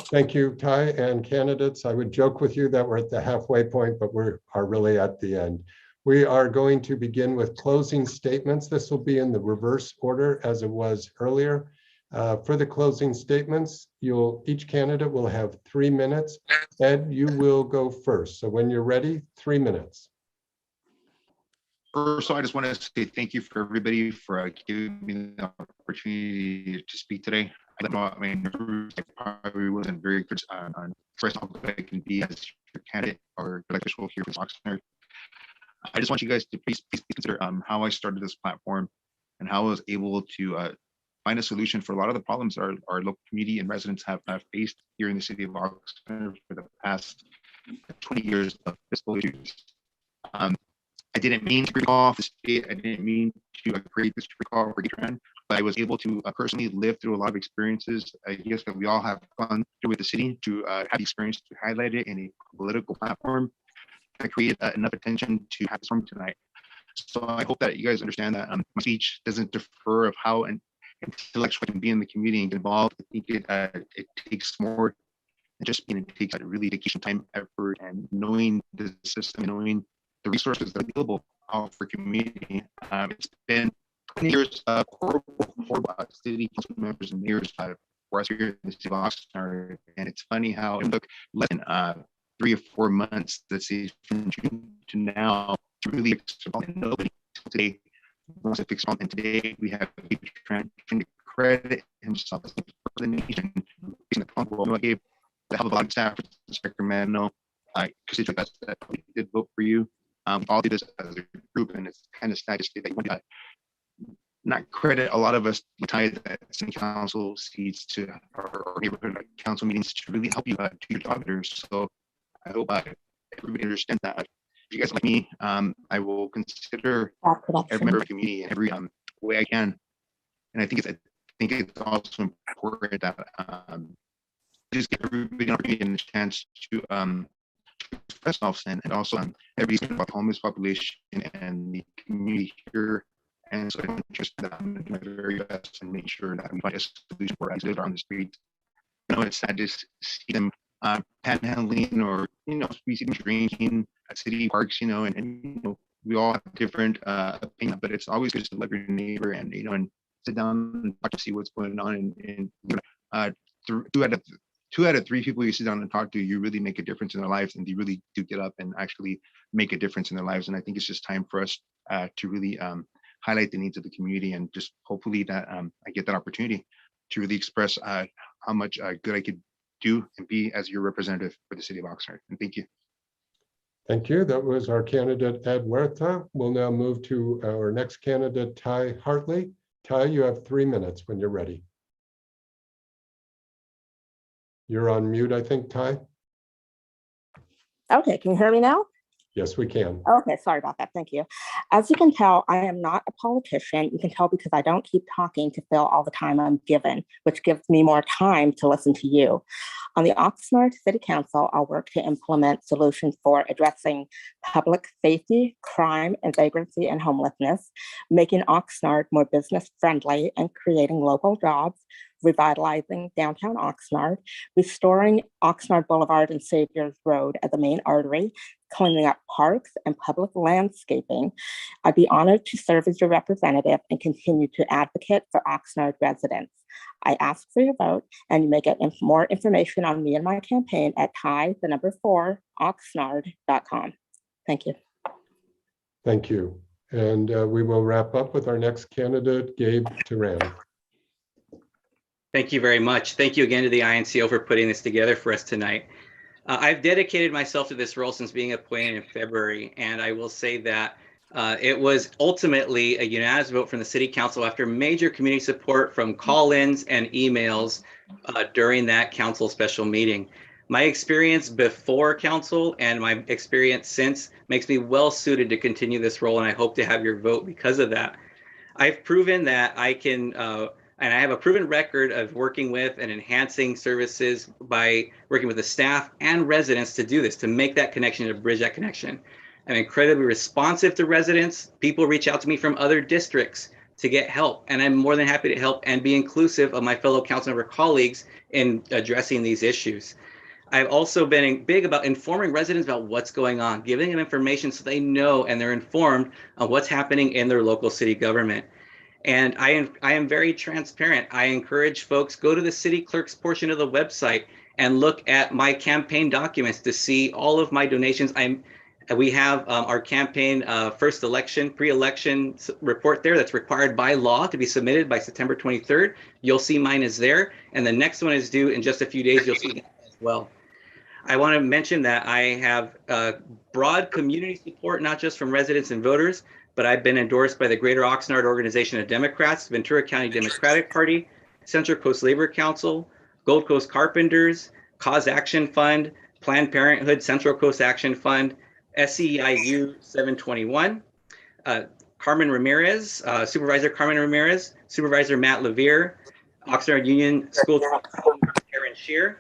Thank you, Ty, and candidates. I would joke with you that we're at the halfway point, but we are really at the end. We are going to begin with closing statements. This will be in the reverse order as it was earlier. For the closing statements, each candidate will have 3 minutes. Ed, you will go first. So when you're ready, 3 minutes. First, so I just want to say thank you for everybody for giving me the opportunity to speak today. I mean, I probably wasn't very good on first how good I can be as your candidate or elected official here for Oxnard. I just want you guys to please consider how I started this platform and how I was able to find a solution for a lot of the problems our local community and residents have faced here in the city of Oxnard for the past 20 years of fiscal issues. I didn't mean to bring off the state. I didn't mean to create this recall for trend, but I was able to personally live through a lot of experiences. I guess that we all have gone through with the city to have the experience to highlight it in a political platform. I created enough attention to have this forum tonight. So I hope that you guys understand that my speech doesn't defer of how an intellectual can be in the community and get involved. I think it takes more than just being, it takes really dedication, time, effort, and knowing the system, knowing the resources that are available for community. It's been 20 years of horrible city council members and mayors for us here in the city of Oxnard. And it's funny how it took less than 3 or 4 months, let's say from June to now, to really fix it all. And nobody today wants to fix it all. And today we have people trying to credit himself as the nation. I gave the help of a lot of staff in Sacramento, constituents that did vote for you. We all do this as a group, and it's kind of sad to say that you want to not credit a lot of us tied that city council seats to our neighborhood council meetings to really help you do your job better. So I hope everybody understands that. If you guys like me, I will consider every member of the community in every way I can. And I think it's also important that just give everybody an opportunity and a chance to express themselves and also everybody's thinking about the homeless population and the community here. And so I'm interested that I'm doing my very best and make sure that we find a solution for us on the streets. I know it's sad to see them panhandling or, we see them drinking at city parks, and we all have different opinions, but it's always good to love your neighbor and, and sit down and talk to see what's going on. And two out of three people you sit down and talk to, you really make a difference in their lives, and they really do get up and actually make a difference in their lives. And I think it's just time for us to really highlight the needs of the community, and just hopefully that I get that opportunity to really express how much good I could do and be as your representative for the city of Oxnard. And thank you. Thank you. That was our candidate, Ed Huerta. We'll now move to our next candidate, Ty Hartley. Ty, you have 3 minutes when you're ready. You're on mute, I think, Ty. Okay, can you hear me now? Yes, we can. Okay, sorry about that. Thank you. As you can tell, I am not a politician. You can tell because I don't keep talking to fill all the time I'm given, which gives me more time to listen to you. On the Oxnard City Council, I'll work to implement solutions for addressing public safety, crime, and vagrancy and homelessness, making Oxnard more business friendly and creating local jobs, revitalizing downtown Oxnard, restoring Oxnard Boulevard and Saviors Road as the main artery, cleaning up parks and public landscaping. I'd be honored to serve as your representative and continue to advocate for Oxnard residents. I ask for your vote, and you may get more information on me and my campaign at ty4oxnard.com. Thank you. Thank you. And we will wrap up with our next candidate, Gabe Turan. Thank you very much. Thank you again to the INCO for putting this together for us tonight. I've dedicated myself to this role since being appointed in February, and I will say that It was ultimately a unanimous vote from the city council after major community support from call-ins and emails during that council special meeting. My experience before council and my experience since makes me well suited to continue this role, and I hope to have your vote because of that. I've proven that I can, and I have a proven record of working with and enhancing services by working with the staff and residents to do this, to make that connection, to bridge that connection. I'm incredibly responsive to residents. People reach out to me from other districts to get help, and I'm more than happy to help and be inclusive of my fellow council member colleagues in addressing these issues. I've also been big about informing residents about what's going on, giving them information so they know and they're informed of what's happening in their local city government. And I am very transparent. I encourage folks, go to the city clerk's portion of the website and look at my campaign documents to see all of my donations. We have our campaign first election, pre-election report there that's required by law to be submitted by September 23rd. You'll see mine is there. And the next one is due in just a few days. You'll see that as well. I want to mention that I have broad community support, not just from residents and voters, but I've been endorsed by the Greater Oxnard Organization of Democrats, Ventura County Democratic Party, Central Coast Labor Council, Gold Coast Carpenters, Cause Action Fund, Planned Parenthood Central Coast Action Fund, SEIU 721, Carmen Ramirez, Supervisor Carmen Ramirez, Supervisor Matt Levere, Oxnard Union School Karen Shear,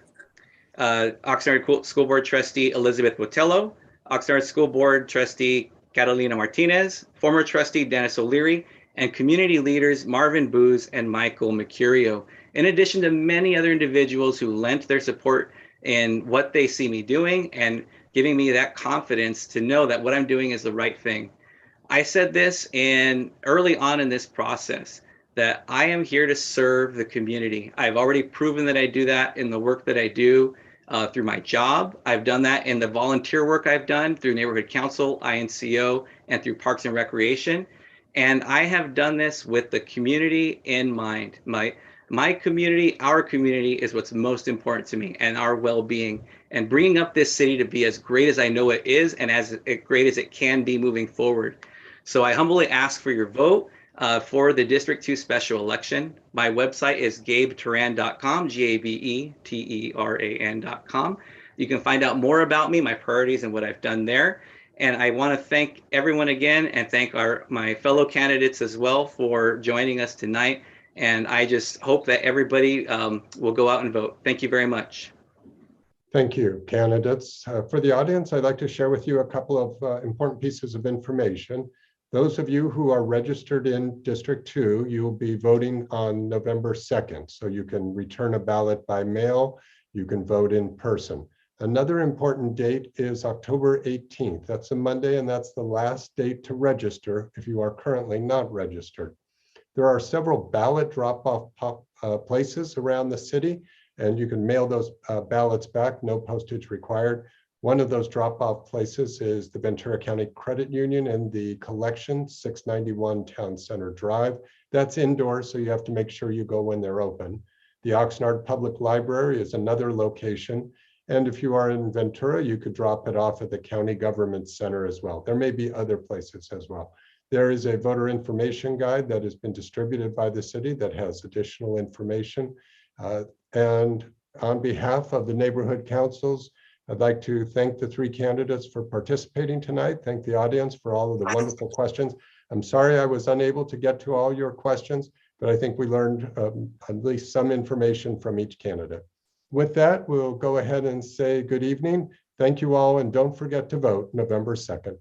Oxnard School Board Trustee Elizabeth Botello, Oxnard School Board Trustee Catalina Martinez, former trustee Dennis O'Leary, and community leaders Marvin Booz and Michael Mercurio, in addition to many other individuals who lent their support in what they see me doing and giving me that confidence to know that what I'm doing is the right thing. I said this early on in this process, that I am here to serve the community. I've already proven that I do that in the work that I do through my job. I've done that in the volunteer work I've done through Neighborhood Council, INCO, and through Parks and Recreation. And I have done this with the community in mind. My community, our community is what's most important to me, and our well-being, and bringing up this city to be as great as I know it is and as great as it can be moving forward. So I humbly ask for your vote for the District 2 special election. My website is gabeteran.com, GABETERAN.com. You can find out more about me, my priorities, and what I've done there. And I want to thank everyone again, and thank my fellow candidates as well for joining us tonight. And I just hope that everybody will go out and vote. Thank you very much. Thank you, candidates. For the audience, I'd like to share with you a couple of important pieces of information. Those of you who are registered in District 2, you will be voting on November 2nd. So you can return a ballot by mail, you can vote in person. Another important date is October 18th. That's a Monday, and that's the last date to register if you are currently not registered. There are several ballot drop-off places around the city, and you can mail those ballots back, no postage required. One of those drop-off places is the Ventura County Credit Union in the collection, 691 Town Center Drive. That's indoors, so you have to make sure you go when they're open. The Oxnard Public Library is another location. And if you are in Ventura, you could drop it off at the County Government Center as well. There may be other places as well. There is a voter information guide that has been distributed by the city that has additional information. And on behalf of the neighborhood councils, I'd like to thank the three candidates for participating tonight. Thank the audience for all of the wonderful questions. I'm sorry I was unable to get to all your questions, but I think we learned at least some information from each candidate. With that, we'll go ahead and say good evening. Thank you all, and don't forget to vote November 2nd.